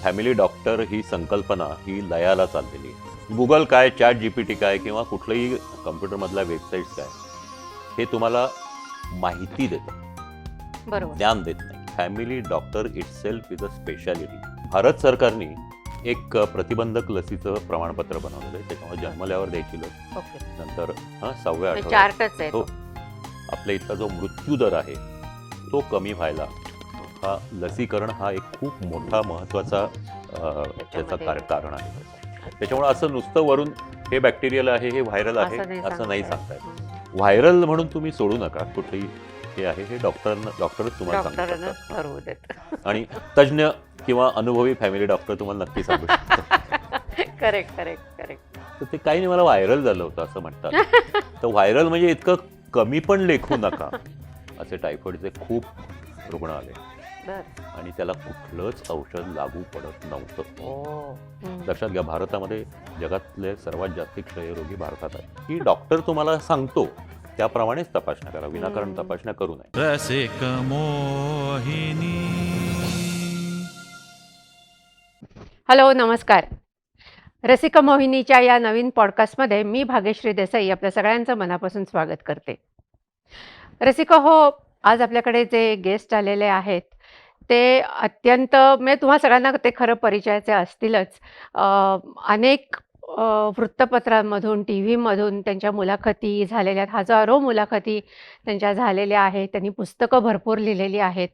Family doctor ही संकल्पना ही लयाला चाललेली आहे. गुगल काय, चॅट जीपीटी काय किंवा कुठलंही कम्प्युटरमधल्या वेबसाईट्स काय, हे तुम्हाला माहिती देतं, बरोबर. ज्ञान देत नाही. Family doctor itself is a speciality. Bharat सरकारने एक प्रतिबंधक लसीचं प्रमाणपत्र बनवलेलं आहे. त्याच्यामुळे जन्मल्यावर द्यायची लस, ओके. नंतर 6व्या आठवड्यात चार्टच आहे हो, तो. आपल्या इथला जो मृत्यू दर आहे तो कमी व्हायला हा लसीकरण हा एक खूप मोठा महत्त्वाचा त्याचं कारण आहे. त्याच्यामुळे असं नुसतं वरून हे बॅक्टेरियल आहे, हे व्हायरल आहे असं नाही सांगता येत. व्हायरल म्हणून तुम्ही सोडू नका. कुठेही हे आहे हे डॉक्टरच तुम्हाला सांगतात ठरवू देत. आणि तज्ज्ञ किंवा अनुभवी फॅमिली डॉक्टर तुम्हाला नक्की सांगू शकतात. Correct correct correct. तर ते काही नाही, मला व्हायरल झालं होतं असं म्हणतात. तर व्हायरल म्हणजे इतकं कमी पण लेखू नका. असे टायफॉइडचे खूप रुग्ण आले आणि त्याला कुठलंच औषध लागू पडत नव्हतं. लक्षात घ्या, भारतामध्ये जगातले सर्वात जास्त क्षयरोगी भारतात आहेत. की डॉक्टर तुम्हाला सांगतो त्याप्रमाणेच तपासण्या करा, विनाकारण तपासण्या करू नये. रसिक मोहिनी. हॅलो, नमस्कार. रसिक मोहिनीच्या या नवीन पॉडकास्टमध्ये मी भाग्यश्री देसाई आपल्या सगळ्यांचं मनापासून स्वागत करते. रसिक हो, आज आपल्याकडे जे गेस्ट आलेले आहेत ते अत्यंत म्हणजे तुम्हा सगळ्यांना ते खरं परिचयाचे असतीलच. अनेक वृत्तपत्रांमधून, टी व्हीमधून त्यांच्या मुलाखती झालेल्या आहेत. हजारो मुलाखती त्यांच्या झालेल्या आहेत. त्यांनी पुस्तकं भरपूर लिहिलेली आहेत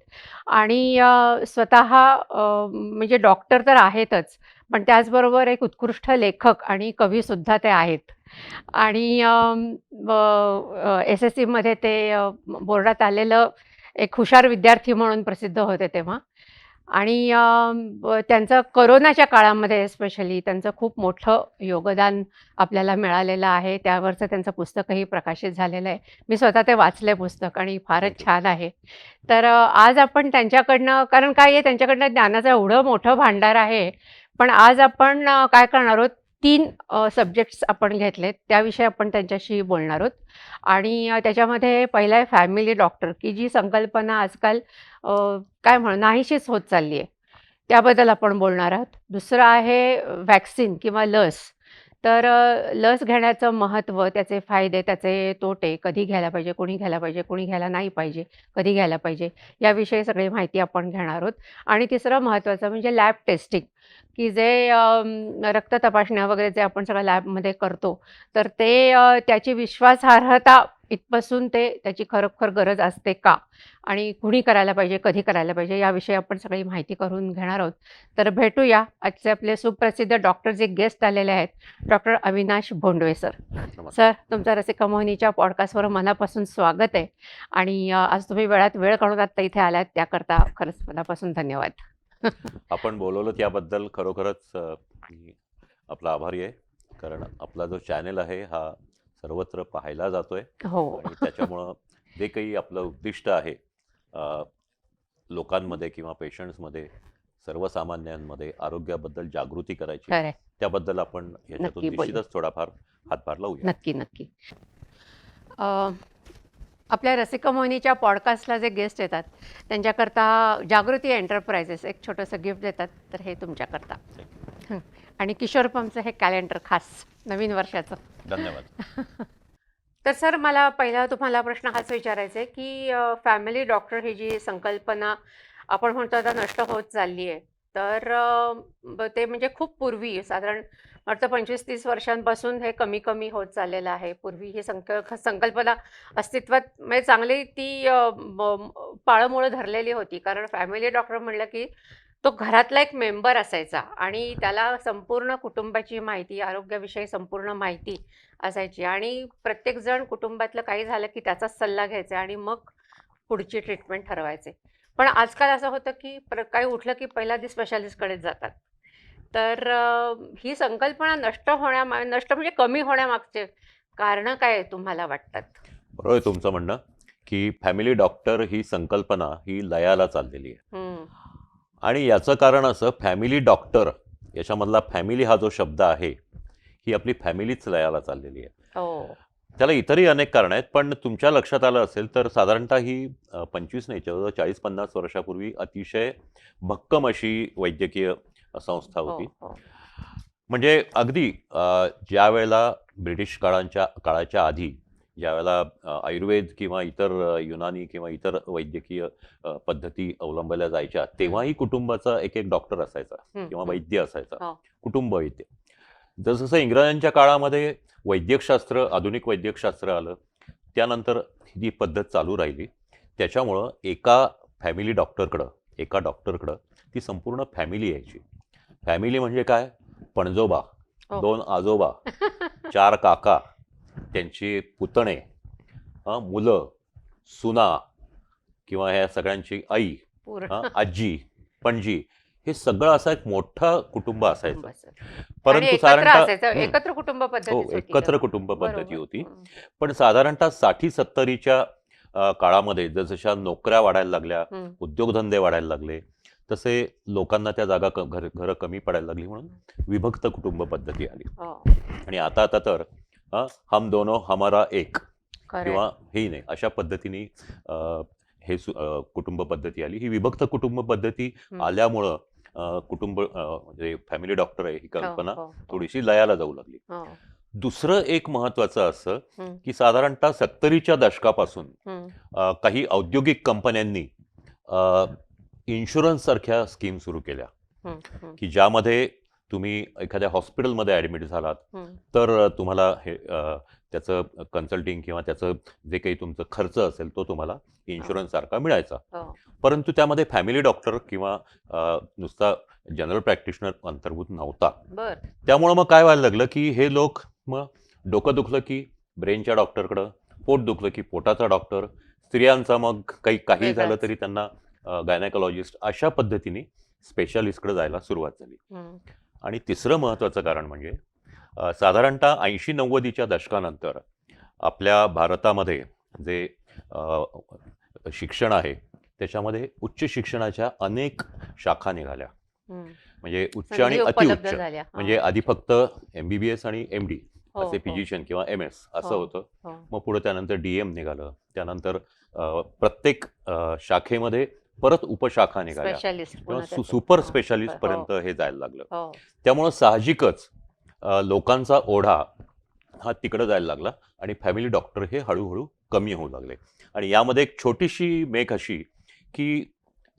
आणि स्वतः म्हणजे डॉक्टर तर आहेतच, पण त्याचबरोबर एक उत्कृष्ट लेखक आणि कवीसुद्धा ते आहेत. आणि SSCमध्ये ते बोर्डात आलेलं एक हुशार विद्यार्थी म्हणून प्रसिद्ध होते तेव्हा. आणि त्यांचं कोरोनाच्या काळामध्ये स्पेशली त्यांचं खूप मोठं योगदान आपल्याला मिळालेलं आहे. त्यावरचं त्यांचं पुस्तकही प्रकाशित झालेलं आहे. मी स्वतः ते वाचले पुस्तक आणि फारच छान आहे. तर आज आपण त्यांच्याकडनं, कारण काय आहे त्यांच्याकडनं ज्ञानाचं एवढं मोठं भांडार आहे, पण आज आपण काय करणार आहोत, 3 सब्जेक्ट्स आपण घेतलेत, त्याविषयी आपण त्यांच्याशी बोलणार आहोत. आणि त्याच्यामध्ये पहिलं आहे फॅमिली डॉक्टर, की जी संकल्पना आजकाल काय म्हणू नाहीशीच होत चालली आहे, त्याबद्दल आपण बोलणार आहोत. दुसरं आहे व्हॅक्सिन किंवा लस. तर लस घेण्याचं महत्त्व, त्याचे फायदे, त्याचे तोटे, कधी घ्यायला पाहिजे, कोणी घ्यायला पाहिजे, कोणी घ्यायला नाही पाहिजे, कधी घ्यायला पाहिजे, याविषयी सगळी माहिती आपण घेणार आहोत. आणि तिसरं महत्त्वाचं म्हणजे लॅब टेस्टिंग, की जे रक्त तपासण्या वगैरे जे आपण सगळं लॅबमध्ये करतो, तर ते त्याची विश्वासार्हता इथपासून ते त्याची खरोखर गरज असते का, आणि कुणी करायला पाहिजे, कधी करायला पाहिजे, याविषयी आपण सगळी माहिती करून घेणार आहोत. तर भेटूया. आजचे आपले सुप्रसिद्ध डॉक्टर जे गेस्ट आलेले आहेत, doctor Avinash Bhondwe sir. Sir, तुमचं रसिक मोहिनीच्या पॉडकास्टवर मनापासून स्वागत आहे. आणि आज तुम्ही वेळात वेळ काढून आता इथे आलात, त्याकरता खरंच मनापासून धन्यवाद. आपण बोलवलं त्याबद्दल खरोखरच मी आपला आभारी आहे. कारण आपला जो चॅनल आहे हा सर्वत्र पाहायला जातोय हो. आणि त्याच्यामुळं जे काही आपलं उद्दिष्ट आहे लोकांमध्ये किंवा पेशंट्समध्ये, सर्वसामान्यांमध्ये आरोग्याबद्दल जागृती करायची, खरंय. त्याबद्दल आपण याच्यातून नक्की बोलू. निश्चितच थोडाफार हातभार लावूया. नक्की नक्की. आपल्या रसिक मोहिनीच्या पॉडकास्टला जे गेस्ट येतात त्यांच्याकरता जागृती एंटरप्राइजेस एक छोटंसं गिफ्ट देतात, तर हे तुमच्याकरता. आणि किशोर पंपचं हे कॅलेंडर खास नवीन वर्षाचं. धन्यवाद. तर सर, मला पहिला तुम्हाला प्रश्न हाच विचारायचा आहे की फॅमिली डॉक्टर ही जी संकल्पना आपण म्हणतो आता नष्ट होत चालली आहे, तर ते म्हणजे खूप पूर्वी साधारण वाटतं 25-30 वर्षांपासून हे कमी कमी होत चाललेलं आहे. पूर्वी ही संकल्पना अस्तित्वात म्हणजे चांगली ती पाळंमुळं धरलेली होती. कारण फॅमिली डॉक्टर म्हणलं की तो घरातला एक मेंबर असायचा आणि त्याला संपूर्ण कुटुंबाची माहिती, आरोग्याविषयी संपूर्ण माहिती असायची आणि प्रत्येकजण कुटुंबातलं काही झालं की त्याचाच सल्ला घ्यायचा आणि मग पुढची ट्रीटमेंट ठरवायचे. पण आजकाल असं होतं की काही उठलं की पहिला ती स्पेशालिस्टकडेच जातात. तर ही संकल्पना नष्ट म्हणजे कमी होण्यामागचे कारणं काय तुम्हाला वाटतात? बरोबर आहे तुमचं म्हणणं की फॅमिली डॉक्टर ही संकल्पना ही लयाला चाललेली आहे. आणि याचं कारण असं, फॅमिली डॉक्टर याच्यामधला फॅमिली हा जो शब्द आहे, ही आपली फॅमिलीच लयाला चाललेली आहे. हो. त्याला इतरही अनेक कारणं आहेत, पण तुमच्या लक्षात आलं असेल तर साधारणतः ही 25 नाही, 40-50 वर्षापूर्वी अतिशय भक्कम अशी वैद्यकीय संस्था हो होती. हो म्हणजे अगदी ज्या वेळेला ब्रिटिश काळाच्या आधी ज्या वेळेला आयुर्वेद किंवा इतर युनानी किंवा इतर वैद्यकीय पद्धती अवलंबल्या जायच्या तेव्हाही कुटुंबाचा एक एक डॉक्टर असायचा किंवा वैद्य असायचा, हो. कुटुंब वैद्य. जसं इंग्रजांच्या काळामध्ये वैद्यकशास्त्र, आधुनिक वैद्यकशास्त्र आलं, त्यानंतर ही पद्धत चालू राहिली. त्याच्यामुळं एका डॉक्टरकडं ती संपूर्ण फॅमिली यायची. फॅमिली म्हणजे काय? पणजोबा, हो. 2 आजोबा, 4 काका, त्यांची पुतणे, मुलं, सुना किंवा ह्या सगळ्यांची आई, पूर्ण आजी, पणजी, हे सगळं असं एक मोठं कुटुंब असायचं. कुटुंब असायचं. आणि परंतु एकत्र साधारणतः असायचं, एकत्र कुटुंब पद्धतीच होती एकत्र तेव्हा. कुटुंब पद्धती बरोबर. होती. पण साधारणतः 60-70च्या काळामध्ये जसजशा नोकऱ्या वाढायला लागल्या, उद्योगधंदे वाढायला लागले, तसे लोकांना त्या जागा घरं कमी पडायला लागली म्हणून विभक्त कुटुंब पद्धती आली. हो. आणि आता तर हम दोनो हमारा एक Correct. किंवा हे नाही अशा पद्धतीने कुटुंब पद्धती आली. ही विभक्त कुटुंब पद्धती आल्यामुळं कुटुंब म्हणजे फॅमिली डॉक्टर आहे ही कल्पना हो, हो. थोडीशी लयाला जाऊ लागली. हो. दुसरं एक महत्वाचं असं की साधारणतः 70च्या दशकापासून काही औद्योगिक कंपन्यांनी इन्शुरन्स सारख्या स्कीम सुरू केल्या की ज्यामध्ये तुम्ही एखाद्या हॉस्पिटलमध्ये ऍडमिट झालात तर तुम्हाला हे त्याचं कन्सल्टिंग किंवा त्याचं जे काही तुमचं खर्च असेल तो तुम्हाला इन्शुरन्स सारखा मिळायचा. परंतु त्यामध्ये फॅमिली डॉक्टर किंवा नुसता जनरल प्रॅक्टिशनर अंतर्भूत नव्हता. त्यामुळं मग काय व्हायला लागलं की हे लोक मग डोकं दुखलं की ब्रेनच्या डॉक्टरकडं, पोट दुखलं की पोटाचा डॉक्टर, स्त्रियांचा मग काही झालं तरी त्यांना गायनेकॉलॉजिस्ट, अशा पद्धतीने स्पेशालिस्टकडे जायला सुरुवात झाली. आणि तिसरं महत्वाचं कारण म्हणजे साधारणतः 80-90च्या दशकानंतर आपल्या भारतामध्ये जे शिक्षण आहे त्याच्यामध्ये उच्च शिक्षणाच्या अनेक शाखा निघाल्या. म्हणजे उच्च आणि अतिउच्च. म्हणजे आधी फक्त MBBS आणि MD असे फिजिशियन किंवा MS असं होतं. मग पुढे त्यानंतर DM निघालं. त्यानंतर प्रत्येक शाखेमध्ये परत उपशाखा निघाल्या, सुपर स्पेशालिस्ट पर्यंत हे जायला लागलं. त्यामुळं साहजिकच लोकांचा ओढा हा तिकडे जायला लागला आणि फॅमिली डॉक्टर हे हळूहळू कमी होऊ लागले. आणि यामध्ये एक छोटीशी मेक अशी की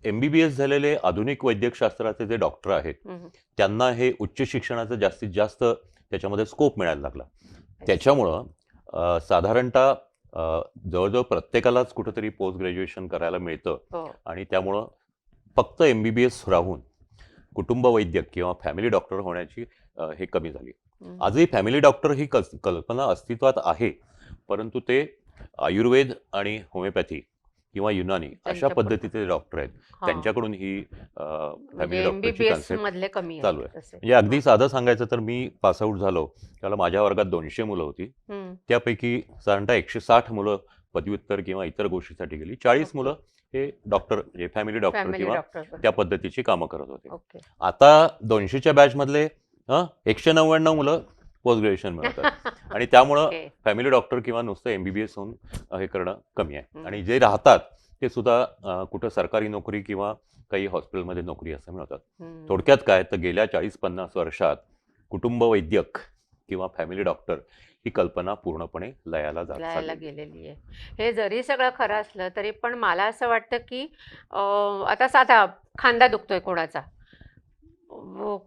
MBBS झालेले आधुनिक वैद्यकशास्त्राचे जे डॉक्टर आहेत त्यांना हे उच्च शिक्षणाचं जास्तीत जास्त त्याच्यामध्ये स्कोप मिळायला लागला. त्याच्यामुळं साधारणतः जवळजवळ प्रत्येकालाच कुठेतरी पोस्ट ग्रॅज्युएशन करायला मिळतं. आणि त्यामुळं फक्त MBBS राहून कुटुंब वैद्यक किंवा फॅमिली डॉक्टर होण्याची हे कमी झाली. आजही फॅमिली डॉक्टर ही कल्पना अस्तित्वात आहे, परंतु ते आयुर्वेद आणि होमिओपॅथी किंवा युनानी अशा पद्धतीचे डॉक्टर आहेत त्यांच्याकडून ही फॅमिली डॉक्टरची कन्सेप्ट चालू आहे. म्हणजे अगदी साधं सांगायचं तर मी पासआउट झालो त्याला माझ्या वर्गात 200 मुलं होती. त्यापैकी साधारणतः 160 मुलं पदव्युत्तर किंवा इतर गोष्टीसाठी गेली. 40 मुलं हे डॉक्टर म्हणजे फॅमिली डॉक्टर किंवा त्या पद्धतीची कामं करत होते. आता 200च्या बॅच मधले 199 मुलं पोस्ट ग्रॅज्युएशन मिळतात. आणि त्यामुळं फॅमिली डॉक्टर किंवा नुसतं MBBS होऊन हे करणं कमी आहे. आणि जे राहतात ते सुद्धा कुठं सरकारी नोकरी किंवा काही हॉस्पिटलमध्ये नोकरी असं मिळतात. थोडक्यात काय तर गेल्या 40-50 वर्षात कुटुंब वैद्यक किंवा फॅमिली डॉक्टर ही कल्पना पूर्णपणे लयाला गेलेली आहे. हे जरी सगळं खरं असलं तरी पण मला असं वाटतं की आता साधा खांदा दुखतोय कोणाचा,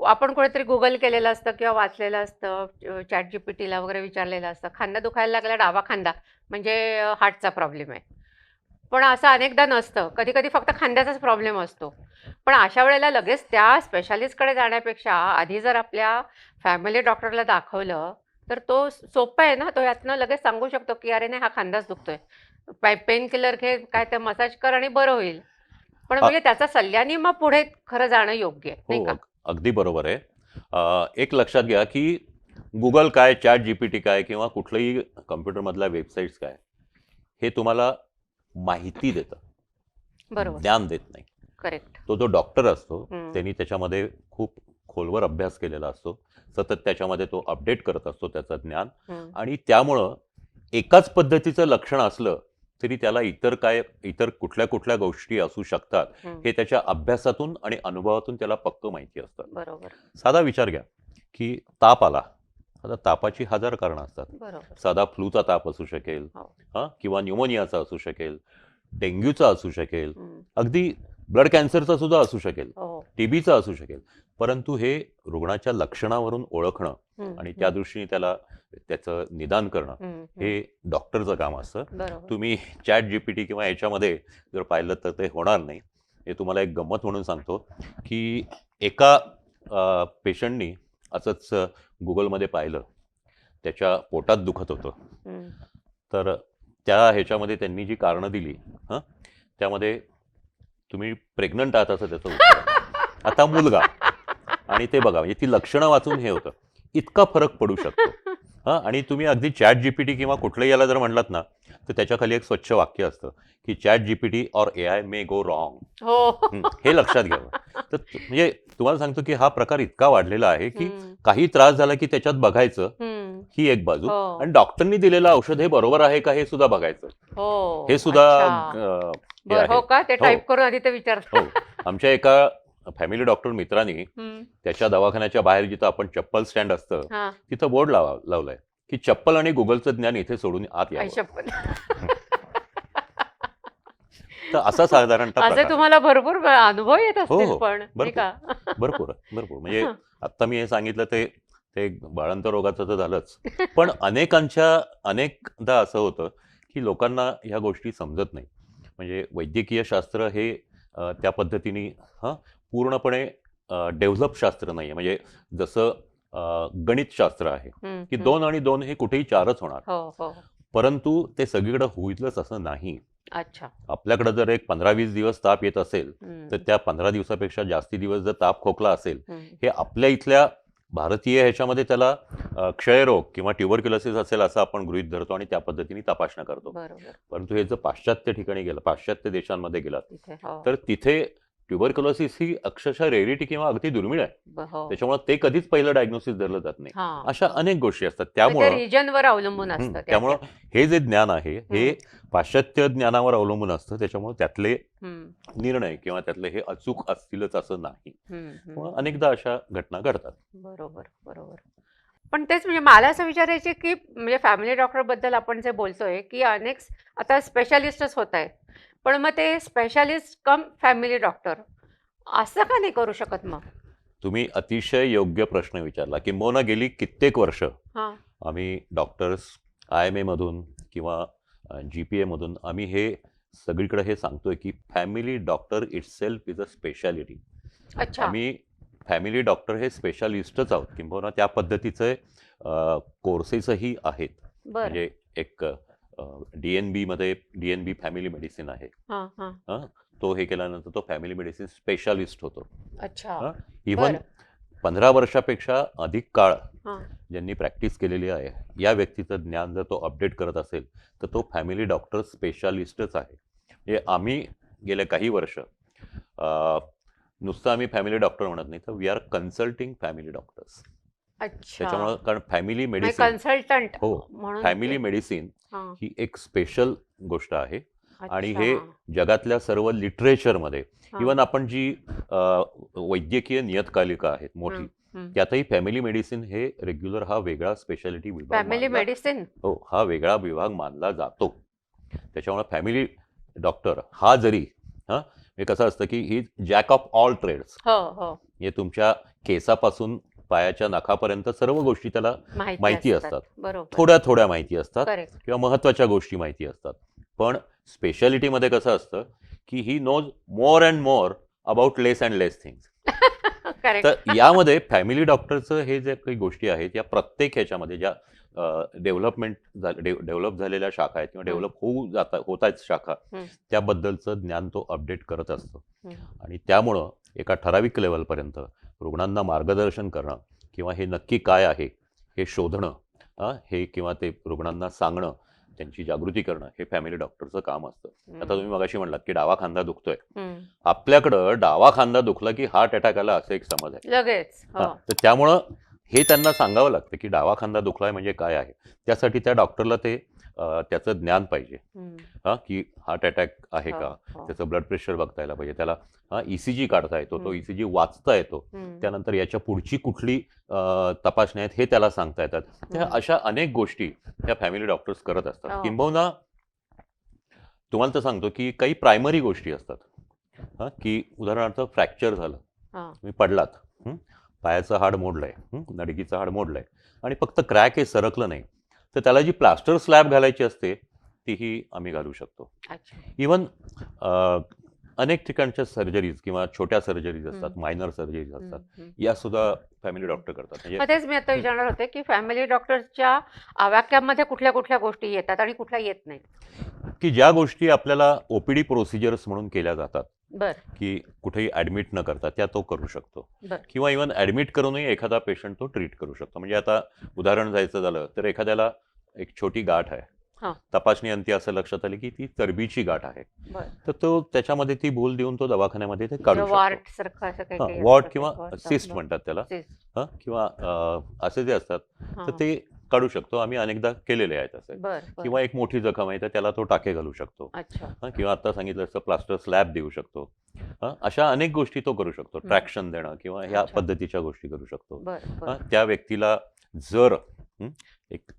आपण कोणीतरी गुगल केलेलं असतं किंवा वाचलेलं असतं, ChatGPTला वगैरे विचारलेलं असतं, खांदा दुखायला लागला डावा खांदा म्हणजे हार्टचा प्रॉब्लेम आहे. पण असं अनेकदा नसतं, कधी कधी फक्त खांद्याचाच प्रॉब्लेम असतो. पण अशा वेळेला लगेच त्या स्पेशालिस्टकडे जाण्यापेक्षा आधी जर आपल्या फॅमिली डॉक्टरला दाखवलं तर तो सोपं आहे ना, तो यातनं लगेच सांगू शकतो की अरे नाही हा खांदाच दुखतोय, पेन किलर घे, काय ते मसाज कर आणि बरं होईल. पण म्हणजे त्याचा सल्ल्याने मग पुढे खरं जाणं योग्य आहे, नाही का? अगदी बरोबर आहे. एक लक्षात घ्या की गुगल काय, ChatGPT काय किंवा कुठलंही कम्प्युटरमधल्या वेबसाईट्स काय हे तुम्हाला माहिती देतं, ज्ञान देत नाही. करेक्ट. तो जो डॉक्टर असतो त्यांनी त्याच्यामध्ये खूप खोलवर अभ्यास केलेला असतो, सतत त्याच्यामध्ये तो अपडेट करत असतो त्याचं ज्ञान. आणि त्यामुळं एकाच पद्धतीचं लक्षण असलं तरी त्याला इतर कुठल्या कुठल्या गोष्टी असू शकतात हे त्याच्या अभ्यासातून आणि अनुभवातून त्याला पक्क माहिती असतं. बरोबर. साधा विचार घ्या की ताप आला, आता तापाची 1000 कारणं असतात. बरोबर. साधा फ्लूचा ताप असू शकेल, हो. किंवा न्यूमोनियाचा असू शकेल, डेंग्यूचा असू शकेल, हम्म. अगदी ब्लड कॅन्सरचा सुद्धा असू शकेल, हो. टीबीचा असू शकेल. परंतु हे रुग्णाच्या लक्षणावरून ओळखणं आणि त्या दृष्टीने त्याचं निदान करणं हे डॉक्टरचं काम असतं. बरोबर. तुम्ही चॅट जीपीटी किंवा याच्यामध्ये जर पाहिलं तर ते होणार नाही. हे तुम्हाला एक गंमत म्हणून सांगतो की एका पेशंटनी असंच गुगलमध्ये पाहिलं, त्याच्या पोटात दुखत होतं. तर त्या ह्याच्यामध्ये त्यांनी जी कारणं दिली त्यामध्ये तुम्ही प्रेग्नंट आहात असं त्याचं उत्तर. आता मुलगा, आणि ते बघा म्हणजे ती लक्षणं वाचून हे होतं. इतका फरक पडू शकतो. आणि तुम्ही अगदी चॅट जीपीटी किंवा कुठलंही याला जर म्हणलात ना तर त्याच्या खाली एक स्वच्छ वाक्य असतं की चॅट जीपीटी और AI मे गो रॉंग. हे लक्षात घ्यावं. तर म्हणजे तुम्हाला सांगतो की हा प्रकार इतका वाढलेला आहे की काही त्रास झाला की त्याच्यात बघायचं ही एक बाजू, आणि डॉक्टरनी दिलेलं औषध हे बरोबर आहे का हे सुद्धा बघायचं. हे सुद्धा हे आहे. हो का, ते टाईप करून आधी ते विचारतो. आमच्या एका फॅमिली डॉक्टर मित्रांनी त्याच्या दवाखान्याच्या बाहेर जिथं आपण चप्पल स्टँड असतं तिथं बोर्ड लावलाय की चप्पल आणि गुगलचं ज्ञान इथे सोडून आत यावं. तर असा साधारणतः असं तुम्हाला भरपूर अनुभव येत असतील पण भरपूर म्हणजे आता मी हे सांगितलं ते बाळंत रोगाचं तर झालंच, पण अनेकदा असं होतं की लोकांना ह्या गोष्टी समजत नाही. म्हणजे वैद्यकीय शास्त्र हे त्या पद्धतीने पूर्णपणे डेव्हलप शास्त्र नाहीये. म्हणजे जसं गणित शास्त्र आहे की 2 आणि 2 हे कुठेही 4च होणार, परंतु ते सगळीकडे होईलच असं नाही. अच्छा. आपल्याकडे जर एक 15-20 दिवस ताप येत असेल तर त्या 15 दिवसापेक्षा जास्ती दिवस जर ताप खोकला असेल, हे आपल्या इथल्या भारतीय ह्याच्यामध्ये त्याला क्षयरोग किंवा ट्युबरक्युलोसिस असेल असं आपण गृहीत धरतो आणि त्या पद्धतीने तपासणा करतो. परंतु हे जर पाश्चात्य ठिकाणी गेलं, पाश्चात्य देशांमध्ये गेलात तर तिथे ट्युबरक्युलोसिस ही अक्षरशः रेरिटी किंवा अगदी दुर्मिळ आहे. त्याच्यामुळे ते कधीच पहिलं डायग्नोसिस धरलं जात नाही. अशा अनेक गोष्टी असतात. त्यामुळे रिजनवर अवलंबून असतं. त्यामुळे हे जे ज्ञान आहे हे पाश्चात्य ज्ञानावर अवलंबून असतं. त्याच्यामुळे त्यातले निर्णय किंवा त्यातले हे अचूक असतीलच असं नाही. अनेकदा अशा घटना घडतात. बरोबर बरोबर. पण तेच म्हणजे मला असं विचारायचे की म्हणजे फॅमिली डॉक्टर बद्दल आपण जे बोलतोय की अनेक आता स्पेशालिस्टच होत आहेत, पण मग ते स्पेशालिस्ट कम फॅमिली डॉक्टर असं का नाही करू शकत? मग तुम्ही अतिशय योग्य प्रश्न विचारला. किंबहुना गेली कित्येक वर्ष आम्ही डॉक्टर्स IMA मधून किंवा GPA मधून आम्ही हे सगळीकडे हे सांगतोय की family doctor itself is a speciality. आम्ही फॅमिली डॉक्टर हे स्पेशालिस्टच आहोत. किंबहुना त्या पद्धतीचे कोर्सेसही आहेत. म्हणजे एक DNB फॅमिली मेडिसिन आहे. तो हे केल्यानंतर तो फॅमिली मेडिसिन स्पेशालिस्ट होतो. इव्हन 15 वर्षापेक्षा अधिक काळ ज्यांनी प्रॅक्टिस केलेली आहे या व्यक्तीचं ज्ञान जर तो अपडेट करत असेल तर तो फॅमिली डॉक्टर स्पेशालिस्टच आहे. म्हणजे आम्ही गेले काही वर्ष नुसतं आम्ही फॅमिली डॉक्टर म्हणत नाही, तर we are consulting family doctors. त्याच्यामुळे कारण family medicine consultant family medicine ही एक स्पेशल गोष्ट आहे. आणि हे जगातल्या सर्व लिटरेचरमध्ये इव्हन आपण जी वैद्यकीय नियतकालिका आहेत मोठी त्यातही फॅमिली मेडिसिन हे रेग्युलर हा वेगळा स्पेशालिटी विभाग, फॅमिली मेडिसिन हा वेगळा विभाग मानला जातो. त्याच्यामुळे फॅमिली डॉक्टर हा जरी हे कसं असतं की ही जॅक ऑफ ऑल ट्रेड्स. हे तुमच्या केसापासून पायाच्या नखापर्यंत सर्व गोष्टी त्याला माहिती असतात. थोड्या माहिती असतात किंवा महत्वाच्या गोष्टी माहिती असतात. पण स्पेशालिटीमध्ये कसं असतं की ही knows more and more about less and less things. तर यामध्ये फॅमिली डॉक्टरचं हे जे काही गोष्टी आहेत या प्रत्येक ह्याच्यामध्ये ज्या डेव्हलप झालेल्या शाखा आहेत किंवा डेव्हलप होत आहेत शाखा, त्याबद्दलचं ज्ञान तो अपडेट करत असतो. आणि त्यामुळं एका ठराविक लेवलपर्यंत रुग्णांना मार्गदर्शन करणं किंवा हे नक्की काय आहे हे शोधणं हे किंवा ते रुग्णांना सांगणं, त्यांची जागृती करणं हे फॅमिली डॉक्टरचं काम असतं. आता तुम्ही मगाशी म्हणलात की डावा खांदा दुखतोय. आपल्याकडं डावा खांदा दुखला की हार्ट अटॅक आला असं एक समज आहे लगेच. तर त्यामुळं हे त्यांना सांगावं लागतं की डावा खांदा दुखलाय म्हणजे काय आहे. त्यासाठी त्या डॉक्टरला ते त्याचं ज्ञान पाहिजे. हम्म. हा की हार्ट अटॅक आहे हो, का, हो. त्याचं ब्लड प्रेशर बघता यायला पाहिजे, त्याला ECG काढता येतो, तो हम्म. ECG वाचता येतो, हम्म. त्यानंतर याच्या पुढची कुठली तपासण्या आहेत हे त्याला सांगता येतात. त्या हम्म. अशा अनेक गोष्टी ह्या फॅमिली डॉक्टर्स करत असतात. हो. किंबहुना तुम्हाला तर सांगतो की काही प्रायमरी गोष्टी असतात, की उदाहरणार्थ फ्रॅक्चर झालं, हा. तुम्ही पडलात, पायाचं हाड मोडलंय, नडगीचं हाड मोडलंय आणि फक्त क्रॅक हे सरकलं नाही, तर त्याला जी प्लास्टर स्लॅब घालायची असते तीही आम्ही घालू शकतो. अच्छा. इवन अनेक ठिकाणच्या सर्जरीज किंवा छोट्या सर्जरीज असतात, हम्म. मायनर सर्जरीज असतात, हम्म. या सुद्धा फॅमिली डॉक्टर करतात. मग म्हणजे तेच मी आता विचारणार होते की फॅमिली डॉक्टरच्या आवाक्यामध्ये कुठल्या कुठल्या गोष्टी येतात आणि कुठल्या येत नाहीत. की ज्या गोष्टी आपल्याला OPD प्रोसिजर्स म्हणून केल्या जातात, बर. की कुठेही ॲडमिट न करता, त्या तो करू शकतो. बर. किंवा इवन ॲडमिट करूनही एखादा पेशंट तो ट्रीट करू शकतो. म्हणजे आता उदाहरण जायचं झालं तर एखाद्याला एक छोटी गाठ आहे, हा. तपासणी अंती असं लक्षात आली की ती चरबीची गाठ आहे, बर. तर तो त्याच्यामध्ये ती भूल देऊन तो दवाखान्यामध्ये ते काढू शकतो. वार्ट सारखं असं काही काही वॉर्ड असतं किंवा ते वार्ट. सिस्ट बर. म्हणतात त्याला, Cyst. किंवा असे जे असतात हा. तर ते काढू शकतो. आम्ही अनेकदा केलेले आहेत असे. बर. बर. किंवा एक मोठी जखम आहे तर त्याला तो टाके घालू शकतो. अच्छा. किंवा आता सांगितलं असतं प्लास्टर स्लॅब देऊ शकतो. अशा अनेक गोष्टी तो करू शकतो. ट्रॅक्शन देणं किंवा ह्या अच्छा. पद्धतीच्या गोष्टी करू शकतो. बर. बर. त्या व्यक्तीला जर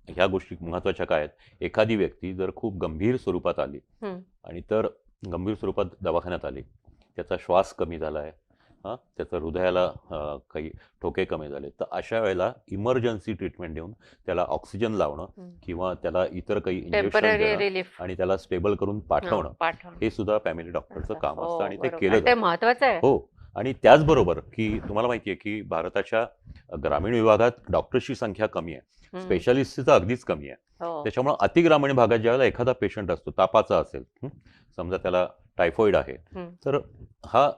ह्या गोष्टी महत्वाच्या काय आहेत, एखादी व्यक्ती जर खूप गंभीर स्वरूपात आली हम्म. आणि तर गंभीर स्वरूपात दवाखान्यात आली, त्याचा श्वास कमी झालाय, त्याचं हृदयाला काही ठोके कमी झाले, तर अशा वेळेला इमर्जन्सी ट्रीटमेंट देऊन त्याला ऑक्सिजन लावणं किंवा त्याला इतर काही इंजेक्शन टेम्पररी देणं रिलीफ आणि त्याला स्टेबल करून पाठवणं, हे सुद्धा फॅमिली डॉक्टरचं काम हो, असतं आणि ते बरोबर. केलं ते जातं. महत्वाचं आहे. हो. आणि त्याचबरोबर की तुम्हाला माहिती आहे की भारताच्या ग्रामीण विभागात डॉक्टरची संख्या कमी आहे, हम्म. स्पेशालिस्टची तर अगदीच कमी आहे. हो. त्याच्यामुळे अतिग्रामीण भागात ज्यावेळेला एखादा पेशंट असतो, तापाचा असेल, समजा त्याला टायफॉइड आहे, हम्म. तर हा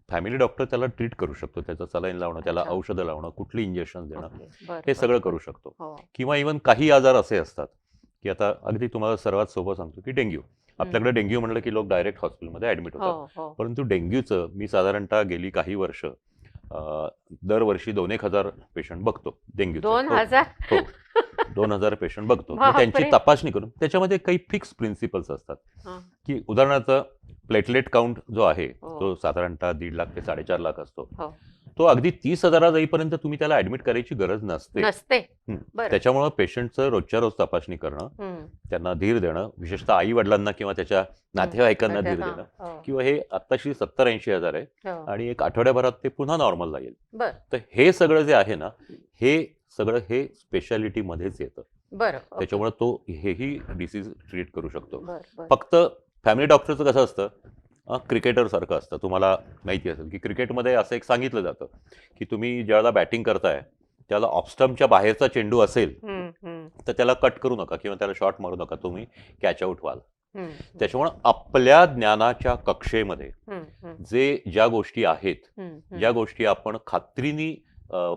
फॅमिली डॉक्टर त्याला ट्रीट करू शकतो. त्याचं सलाईन लावणं, त्याला अच्छा. औषधं लावणं, कुठली इंजेक्शन देणं, ओके. बर. हे बर. सगळं करू शकतो. हो. किंवा इवन काही आजार असे असतात की आता अगदी तुम्हाला सर्वात सोपं सांगतो की डेंग्यू. आपल्याकडे डेंग्यू म्हणलं की लोक डायरेक्ट हॉस्पिटलमध्ये ॲडमिट होतात. हो. हो. परंतु डेंग्यूचं मी साधारणतः गेली काही वर्ष दरवर्षी 2-1 हजार पेशंट बघतो डेंग्यूचे. 2000. हो, 2,000 पेशंट बघतो. मग त्यांची बापरे. तपासणी करून त्याच्यामध्ये काही फिक्स प्रिन्सिपल्स असतात, हा. की उदाहरणार्थ प्लेटलेट काउंट जो आहे हो. तो साधारणतः 1.5 लाख ते 4.5 लाख असतो. हो. तो अगदी 30,000 जाईपर्यंत तुम्ही त्याला ऍडमिट करायची गरज नसते. नसते. बरं. त्याच्यामुळे पेशंटचं रोजच्या रोज तपासणी करणं, हम्म. त्यांना धीर देणं, विशेषतः आई वडिलांना किंवा त्याच्या नातेवाईकांना धीर हा. देणं, हो. किंवा हे आत्ताशी 70-80 हजार आहे हो. आणि एक आठवड्याभरात ते पुन्हा नॉर्मल जाईल. बर. तर हे सगळं जे आहे ना, हे सगळं हे स्पेशालिटी मध्येच येतं. बरं. ओके. त्याच्यामुळे तो हेही डिसीज ट्रीट करू शकतो. बर. बर. फक्त फॅमिली डॉक्टरचं कसं असतं, क्रिकेटर सारखं असतं. तुम्हाला माहिती असेल की क्रिकेटमध्ये असं एक सांगितलं जातं की तुम्ही ज्यावेळेला बॅटिंग करताय त्याला ऑफस्टम्पच्या बाहेरचा चेंडू असेल हम्म. हम्म. तर त्याला कट करू नका किंवा त्याला शॉट मारू नका, तुम्ही कॅच आउट व्हाल. हम्म. त्याच्यामुळे आपल्या ज्ञानाच्या कक्षेमध्ये हम्म. हम्म. ज्या गोष्टी आहेत, हम्म. ज्या गोष्टी आपण खात्रीने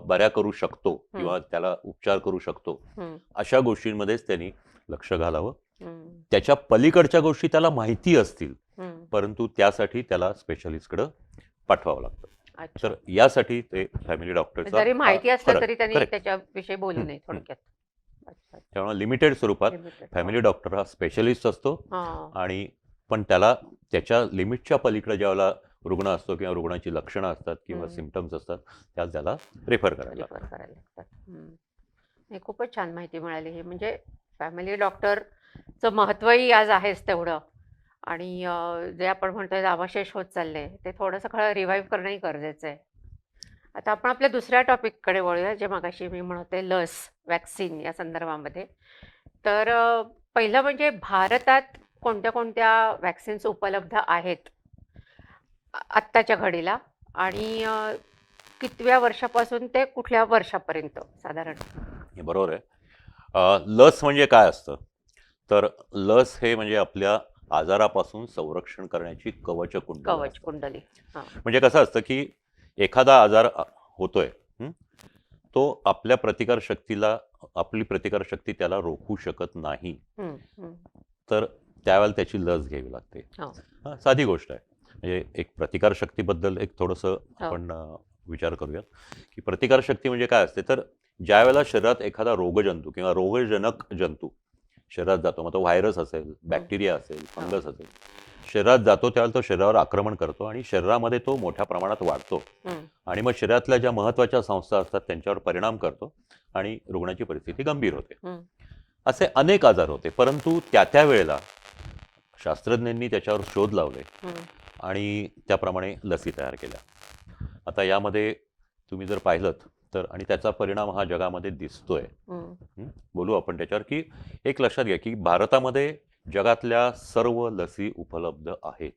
बऱ्या करू शकतो किंवा त्याला उपचार करू शकतो, हम्म. अशा गोष्टींमध्येच त्यांनी लक्ष घालावं. हम्म. त्याच्या पलीकडच्या गोष्टी त्याला माहिती असतील, हम्म. परंतु त्यासाठी त्याला स्पेशालिस्टकडे पाठवावं लागतं. अच्छा. तर यासाठी ते फॅमिली डॉक्टरचा जरी माहिती असलं फरक. तरी त्यांनी Correct. त्याच्याविषयी बोलू नये थोडक्यात. अच्छा. त्यामुळे लिमिटेड स्वरूपात Limited. फॅमिली डॉक्टर हा स्पेशलिस्ट असतो हा. आणि पण त्याला त्याच्या लिमिटच्या पलीकडे ज्यावेळेला रुग्ण असतो किंवा रुग्णाची लक्षणं असतात किंवा सिम्पटम्स असतात, त्याला रेफर करायला लागतं. Refer करायला लागतात. हे खूपच छान माहिती मिळाली. हे म्हणजे फॅमिली डॉक्टरचं महत्त्वही आज आहेच तेवढं, आणि जे आपण म्हणतोय नामशेष होत चाललंय ते थोडंसं खरं रिवाईव्ह करणंही गरजेचं आहे. आता आपण आपल्या दुसऱ्या टॉपिककडे वळूया, जे मगाशी मी म्हणते लस, वॅक्सिन या संदर्भामध्ये. तर पहिलं म्हणजे भारतात कोणत्या कोणत्या वॅक्सिन्स उपलब्ध आहेत आत्ताच्या घडीला, आणि कितव्या वर्षापासून ते कुठल्या वर्षापर्यंत साधारण? हे बरोबर आहे. लस म्हणजे काय असतं, तर लस हे म्हणजे आपल्या आजारापासून संरक्षण करण्याची कवच कुंडली कवच असतं. कुंडली. हा. म्हणजे कसं असतं की एखादा आजार होतोय, तो आपल्या प्रतिकारशक्तीला, आपली प्रतिकारशक्ती त्याला रोखू शकत नाही, हम्म. हम्म. तर त्यावेळेला त्याची लस घ्यावी लागते. हो. साधी गोष्ट आहे. म्हणजे एक प्रतिकारशक्तीबद्दल एक थोडंसं आपण विचार करूयात की प्रतिकारशक्ती म्हणजे काय असते. तर ज्या वेळेला शरीरात एखादा रोगजंतू किंवा रोगजनक जंतू शरीरात जातो, मग तो व्हायरस असेल, बॅक्टेरिया असेल, फंगस असेल, शरीरात जातो त्यावेळेला तो शरीरावर आक्रमण करतो आणि शरीरामध्ये तो मोठ्या प्रमाणात वाढतो आणि मग शरीरातल्या ज्या महत्वाच्या संस्था असतात त्यांच्यावर परिणाम करतो आणि रुग्णाची परिस्थिती गंभीर होते. असे अनेक आजार होते, परंतु त्या वेळेला शास्त्रज्ञांनी त्याच्यावर शोध लावले आणि त्याप्रमाणे लसी तयार केल्या. आता यामध्ये तुम्ही जर पाहिलं तर आणि त्याचा परिणाम हा जगामध्ये दिसतोय. बोलू आपण त्याच्यावर की एक लक्षात घ्या की भारतामध्ये जगातल्या सर्व लसी उपलब्ध आहेत.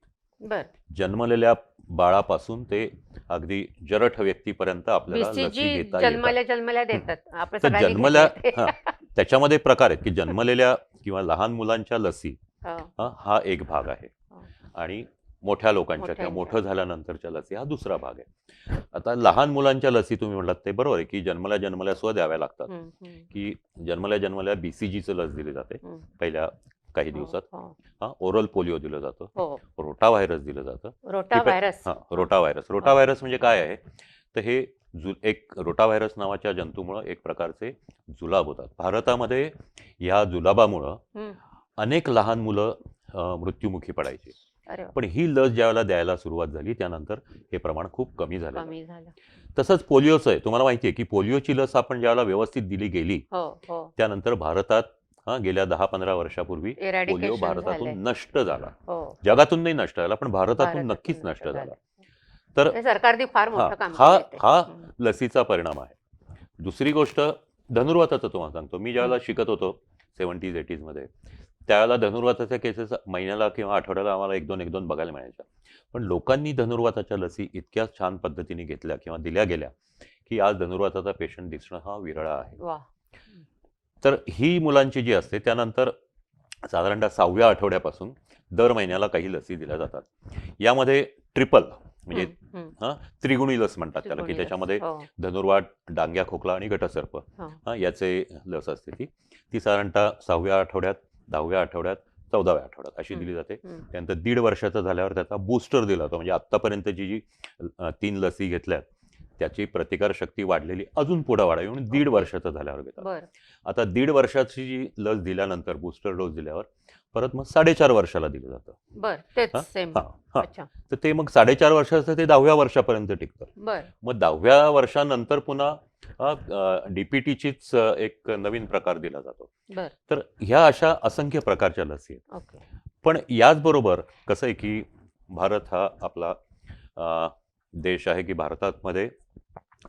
जन्मलेल्या बाळापासून ते अगदी जरठ व्यक्तीपर्यंत आपल्याला लसी BCG घेता येतात. जन्मल्या देतात. आपलं तर सगळ्यांनी जन्मल्या घेतलंय ते. त्याच्यामध्ये प्रकार आहेत की जन्मलेल्या किंवा लहान मुलांच्या लसी हो, हा एक भाग आहे हो. आणि मोठ्या लोकांच्या किंवा मोठ्यांच्या. मोठं झाल्यानंतरच्या लसी हा दुसरा भाग आहे. आता लहान मुलांच्या लसी तुम्ही म्हटलात ते बरोबर आहे की जन्मल्या सुद्धा द्याव्या लागतात. की जन्मल्या BCGचं लस दिली जाते पहिल्या काही दिवसात. ओरल पोलिओ दिलं जातं, रोटा व्हायरस दिलं जातं. रोटा व्हायरस. रोटा व्हायरस म्हणजे काय आहे तर हे एक रोटा व्हायरस नावाच्या जंतूमुळं एक प्रकारचे जुलाब होतात. भारतामध्ये या जुलाबामुळं अनेक लहान मुलं मृत्युमुखी पडायची. पण ही लस ज्यावेळेला द्यायला सुरुवात झाली त्यानंतर हे प्रमाण खूप कमी झालं. तसंच पोलिओचं आहे. तुम्हाला माहिती आहे की पोलिओची लस आपण ज्यावेळेला व्यवस्थित दिली गेली त्यानंतर भारतात गेल्या 10-15 वर्षापूर्वी पोलिओ भारतातून नष्ट झाला. जगातून नाही नष्ट झाला पण भारतातून नक्कीच नष्ट झाला. तर सरकारने फार मोठं काम हा केलंय. हा लसीचा परिणाम आहे. दुसरी गोष्ट धनुर्वाताचं तुम्हाला सांगतो. मी ज्यावेळेला शिकत होतो 70s 80s मध्ये त्यावेळेला धनुर्वाताच्या केसेस महिन्याला किंवा आठवड्याला आम्हाला एक दोन बघायला मिळायच्या. पण लोकांनी धनुर्वाताच्या लसी इतक्या छान पद्धतीने घेतल्या किंवा दिल्या गेल्या की आज धनुर्वाताचा पेशंट दिसणं हा विरळा आहे. तर ही मुलांची जी असते त्यानंतर साधारणतः 6व्या आठवड्यापासून दर महिन्याला काही लसी दिल्या जातात. यामध्ये ट्रिपल म्हणजे त्रिगुणी लस म्हणतात त्याला की त्याच्यामध्ये धनुर्वात, डांग्या, खोकला आणि गटसर्प याचे लस असते. ती साधारणतः 6व्या आठवड्यात, 10व्या आठवड्यात, 14व्या आठवड्यात अशी दिली जाते. त्यानंतर 1.5 वर्षाचा झाल्यावर त्याचा बूस्टर दिला जातो. म्हणजे आत्तापर्यंतची जी 3 लसी घेतल्यात त्याची प्रतिकार शक्ती वाढलेली अजून पुढे वाढावी म्हणून 1.5 वर्षाचा झाल्यावर घेतात. आता 1.5 वर्षाची जी लस दिल्यानंतर बूस्टर डोस दिल्यावर परत मग 4.5 वर्षाला दिलं जातं. तर ते मग 4.5 वर्षाचं ते 10व्या वर्षापर्यंत टिकतं. मग 10व्या वर्षानंतर पुन्हा DPTचीच एक नवीन प्रकार दिला जातो. तर ह्या अशा असंख्य प्रकारच्या लसी आहेत. पण याचबरोबर कसं आहे की भारत हा आपला देश आहे की भारतामध्ये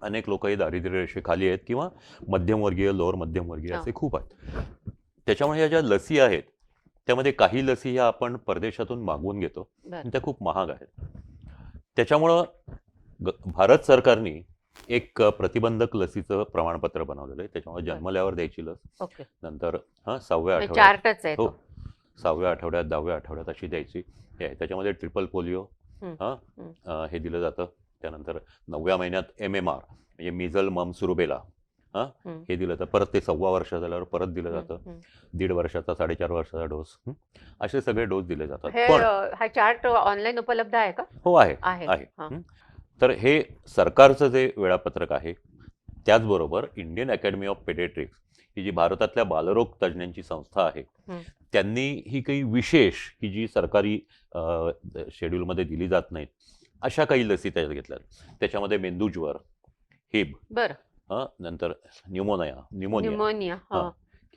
अनेक लोक हे दारिद्र्य रेषेखाली आहेत किंवा मध्यमवर्गीय, लोअर मध्यमवर्गीय असे खूप आहेत. त्याच्यामुळे या ज्या लसी आहेत त्यामध्ये काही लसी ह्या आपण परदेशातून मागवून घेतो आणि त्या खूप महाग आहेत. त्याच्यामुळं भारत सरकारने एक प्रतिबंधक लसीचं प्रमाणपत्र बनवलेलं आहे. त्याच्यामुळे जन्मल्यावर द्यायची लस, नंतर 6व्या आठवड्यात, 6व्या आठवड्यात, 10व्या आठवड्यात अशी द्यायची हे आहे. त्याच्यामध्ये ट्रिपल पोलिओ हे दिलं जातं. त्यानंतर 9व्या महिन्यात MMR म्हणजे मिझल, मम्स, रुबेला हे दिलं जातं. परत ते 1.25 वर्ष झाल्यावर परत दिलं जातं. 1.5 वर्षाचा, 4.5 वर्षाचा डोस, असे सगळे डोस दिले जातात. पण हा चार्ट ऑनलाईन उपलब्ध आहे का? हो आहे. तर हे सरकारचं जे वेळापत्रक आहे त्याचबरोबर इंडियन अकॅडमी ऑफ पेडियाट्रिक्स ही जी भारतातल्या बालरोग तज्ज्ञांची संस्था आहे त्यांनी ही काही विशेष की जी सरकारी शेड्यूलमध्ये दिली जात नाहीत अशा काही लसी त्याच्यात घेतल्यात. त्याच्यामध्ये मेंदूज्वर, हिब, नंतर न्यूमोनिया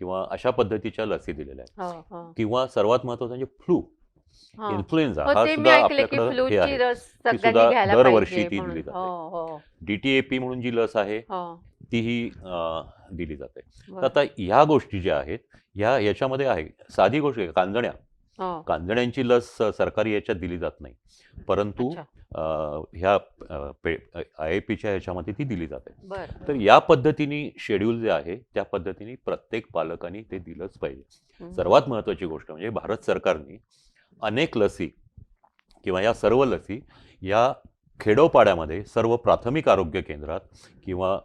किंवा अशा पद्धतीच्या लसी दिलेल्या आहेत. किंवा सर्वात महत्वाचं म्हणजे फ्लू, इन्फ्लुएन्झा हा सुद्धा आपल्याकडे हे आहे ती सुद्धा दरवर्षी ती दिली जाते. DTAP म्हणून जी लस आहे तीही दिली जाते. तर आता ह्या गोष्टी ज्या आहेत याच्यामध्ये आहे साधी गोष्ट कांजण्यांची लस सरकारी याच्यात दिली जात नाही परंतु ह्या IAPच्या ह्याच्यामध्ये ती दिली जाते. तर या पद्धतीने शेड्यूल जे आहे त्या पद्धतीने प्रत्येक पालकांनी ते दिलंच पाहिजे. सर्वात महत्वाची गोष्ट म्हणजे भारत सरकारने अनेक लसी किंवा या सर्व लसी या खेडोपाड्यामध्ये सर्व प्राथमिक आरोग्य केंद्रात किंवा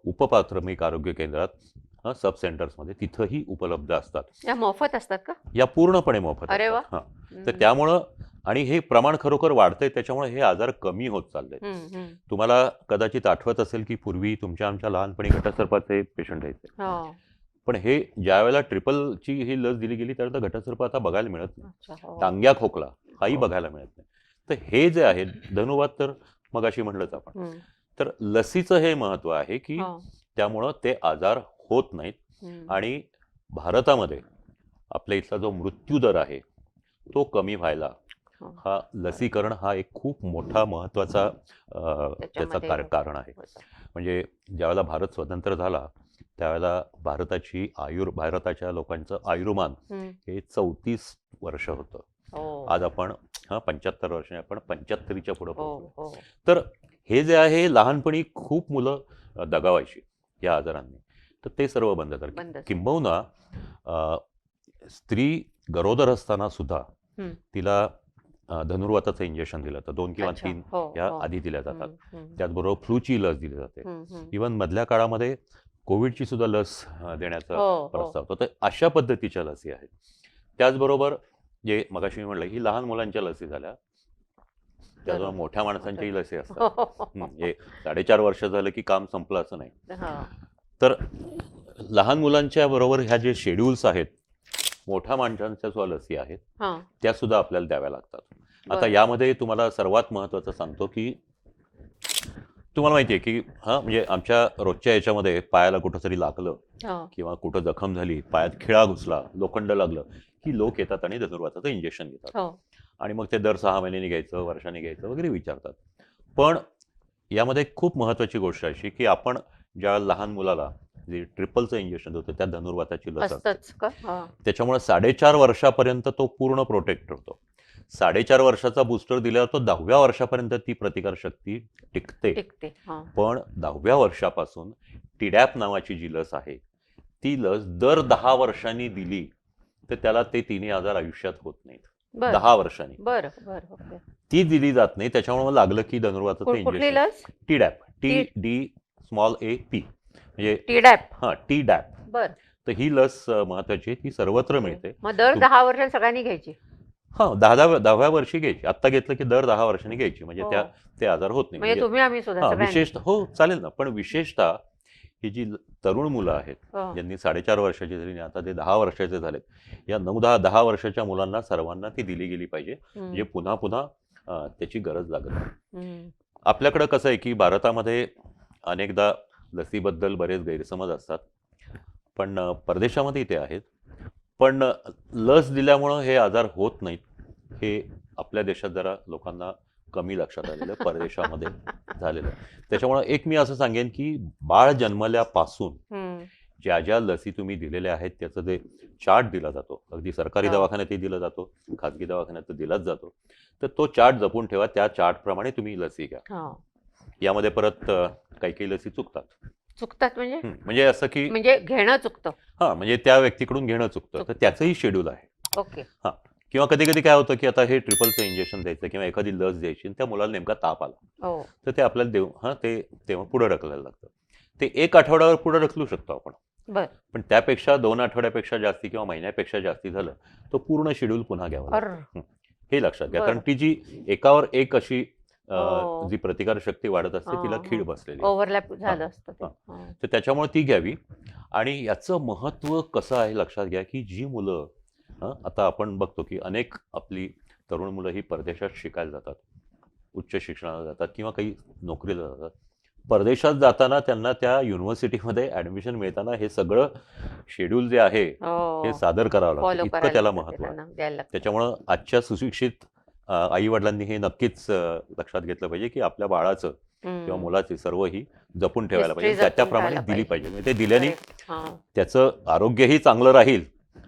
उपप्राथमिक आरोग्य केंद्रात सब सेंटर्समध्ये तिथंही उपलब्ध असतात. या मोफत असतात का? या पूर्णपणे मोफत असतात. तर त्यामुळं आणि हे प्रमाण खरोखर वाढतंय त्याच्यामुळे हे आजार कमी होत चालले. तुम्हाला कदाचित आठवत असेल की पूर्वी तुमच्या आमच्या लहानपणी गटसर्पाचे पेशंट यायचे पण हे ज्या वेळेला ट्रिपलची ही लस दिली गेली त्यावेळेला घटस्फोट आता बघायला मिळत नाही. अच्छा, हो. टांग्या खोकला हाही हो. बघायला मिळत नाही. तर हे जे आहे धनुर्वात, तर मगाशी म्हणलंच आपण, हम्म, तर लसीचं हे महत्व आहे की हो. त्यामुळं ते आजार होत नाहीत. हम्म, आणि भारतामध्ये आपल्या इथला जो मृत्यू दर आहे तो कमी व्हायला हो. हा लसीकरण हा एक खूप मोठा महत्वाचा त्याचं त्याच्यामध्ये कारण आहे. होतं. म्हणजे ज्यावेळेला भारत स्वतंत्र झाला त्यावेळेला भारताच्या लोकांचं आयुर्मान हम्म, हे 34 वर्ष होतं. हो. आज आपण 75 वर्ष आपण 75च्या पुढे हो, पोहोचलो. हो. तर हे जे आहे लहानपणी खूप मुलं दगावायची या आजारांनी, तर ते सर्व बंद बंद झालं. झालं. किंबहुना स्त्री गरोदर असताना सुद्धा हम्म. तिला धनुर्वाताचं इंजेक्शन दिलं जातं. 2 किंवा अच्छा, 3 हो, या हो. आधी दिल्या जातात. हम्म, हम्म, त्याचबरोबर फ्लूची लस दिली जाते. हम्म. इवन मधल्या काळामध्ये कोविडची सुद्धा लस देण्याचा हो, हो. प्रस्ताव होता. तर अशा पद्धतीच्या लसी आहेत. त्याचबरोबर जे मगाशी मी म्हणलं ही लहान मुलांच्या लसी झाल्या, त्याचबरोबर बरोबर. मोठ्या माणसांच्याही लसी असतात. हो, हो, हो. हे 4.5 वर्ष झालं की काम संपलं असं नाही. हा. तर लहान मुलांच्या बरोबर ह्या जे शेड्यूल्स आहेत, मोठ्या माणसांच्या सुद्धा लसी आहेत, हा. त्या सुद्धा आपल्याला द्याव्या लागतात. आता बरं. यामध्ये तुम्हाला सर्वात महत्त्वाचं सांगतो की तुम्हाला माहिती आहे की म्हणजे आमच्या रोजच्या याच्यामध्ये पायाला कुठं तरी लागलं हो. किंवा कुठं जखम झाली, पायात खिळा घुसला, लोखंड लागलं की लोक येतात आणि धनुर्वाताचं इंजेक्शन घेतात. हो. आणि मग ते दर 6 महिन्यांनी घ्यायचं, वर्षांनी घ्यायचं वगैरे विचारतात. पण यामध्ये एक खूप महत्त्वाची गोष्ट अशी की आपण ज्या लहान मुलाला जे ट्रिपलचं इंजेक्शन देतो त्या धनुर्वाताची लस असते. असतंच का? हा. त्याच्यामुळे 4.5 वर्षापर्यंत तो पूर्ण प्रोटेक्ट होतो. 4.5 वर्षाचा बूस्टर दिल्यावर तो 10व्या वर्षापर्यंत ती प्रतिकारशक्ती टिकते. टिकते. हा. पण 10व्या वर्षापासून टीडॅप नावाची जी लस आहे ती लस दर 10 वर्षांनी दिली तर त्याला ते तिन्ही आजार आयुष्यात होत नाहीत. बरं. 10 वर्षांनी बरं, बरं. ओके. ती दिली जात नाही. त्याच्यामुळे मग लागलं की धनुर्वाताचं कुठली इंजेक्शन लस? टीडॅप, टी- TDAP म्हणजे टीडॅप. टीडॅप. बर. तर ही लस महत्वाची आहे. ती सर्वत्र मिळते. मग दर 10 वर्षांनी सगळ्यांनी घ्यायची. 10व्या वर्षी घ्यायची. आत्ता घेतलं की दर 10 वर्षांनी घ्यायची. म्हणजे हो. ते आजार होत नाही. म्हणजे तुम्ही आम्ही सुद्धा सगळ्यांनी. विशेषतः हो चालेल ना. पण विशेषतः ही जी तरुण मुलं आहेत हो. ज्यांनी 4.5 वर्षाची झाली आणि आता ते 10 वर्षाचे झालेत, या 9-10 वर्षाच्या मुलांना सर्वांना ती दिली गेली पाहिजे. म्हणजे पुन्हा पुन्हा त्याची गरज लागत नाही. हम्म. आपल्याकडं कसं आहे की भारतामध्ये अनेकदा लसीबद्दल बरेच गैरसमज असतात, पण परदेशामध्ये ते आहेत. पण लस दिल्यामुळं हे आजार होत नाहीत हे आपल्या देशात जरा लोकांना कमी लक्षात आलेलं आहे, परदेशामध्ये झालेलं आहे. त्याच्यामुळं एक मी असं सांगेन की बाळ जन्मल्यापासून हम्म. ज्या ज्या लसी तुम्ही दिलेल्या आहेत त्याचं जे चार्ट दिला जातो, अगदी सरकारी हो. दवाखान्यातही दिला जातो, खाजगी दवाखान्यात तर दिलाच जातो, तर तो चार्ट जपून ठेवा. त्या चार्टप्रमाणे तुम्ही लसी घ्या. हो. यामध्ये परत काही काही लसी चुकतात. चुकतात म्हणजे म्हणजे असं की म्हणजे घेणं चुकतं. म्हणजे त्या व्यक्तीकडून घेणं चुकतं, तर त्याचंही शेड्यूल आहे. ओके. किंवा कधी कधी काय होतं की आता हे ट्रिपलचं इंजेक्शन द्यायचं किंवा एखादी लस द्यायची आणि त्या मुलाला नेमका ताप आला हो. तर ते आपल्याला ते तेव्हा पुढे ढकलायला लागतं. ते 1 आठवड्यावर पुढे ढकलू शकतो आपण. बर. पण त्यापेक्षा 2 आठवड्यापेक्षा जास्ती किंवा महिन्यापेक्षा जास्ती झालं तो पूर्ण शेड्यूल पुन्हा घ्यावा अर. लागतो. हे लक्षात घ्या. बरं. कारण ती जी एकावर एक अशी हो. जी प्रतिकारशक्ती वाढत असते तिला खीळ बसलेली आहे. ओव्हरलॅप झालं असतं ते. हा. हा. तर त्याच्यामुळे ती घ्यावी. आणि याचं महत्त्व कसं आहे लक्षात घ्या की जी मुलं आता आपण बघतो की अनेक आपली तरुण मुलं ही परदेशात शिकायला जातात, उच्च शिक्षणाला जातात किंवा काही नोकरीला जातात. परदेशात जाताना त्यांना त्या युनिव्हर्सिटीमध्ये ऍडमिशन मिळताना हे सगळं शेड्यूल जे आहे हो. हे सादर करावं लागतं. फॉलो इतकं करायला त्याला लागतं, महत्त्व आहे. त्यांना द्यायला लागतं. त्याच्यामुळं आजच्या सुशिक्षित आई वडिलांनी हे नक्कीच लक्षात घेतलं पाहिजे की आपल्या बाळाचं किंवा मुलाचे सर्व ही जपून ठेवायला History पाहिजे, त्याप्रमाणे जपून दिली ठेवायला पाहिजे. म्हणजे ते दिल्याने Correct. हा. त्याचं आरोग्यही चांगलं राहील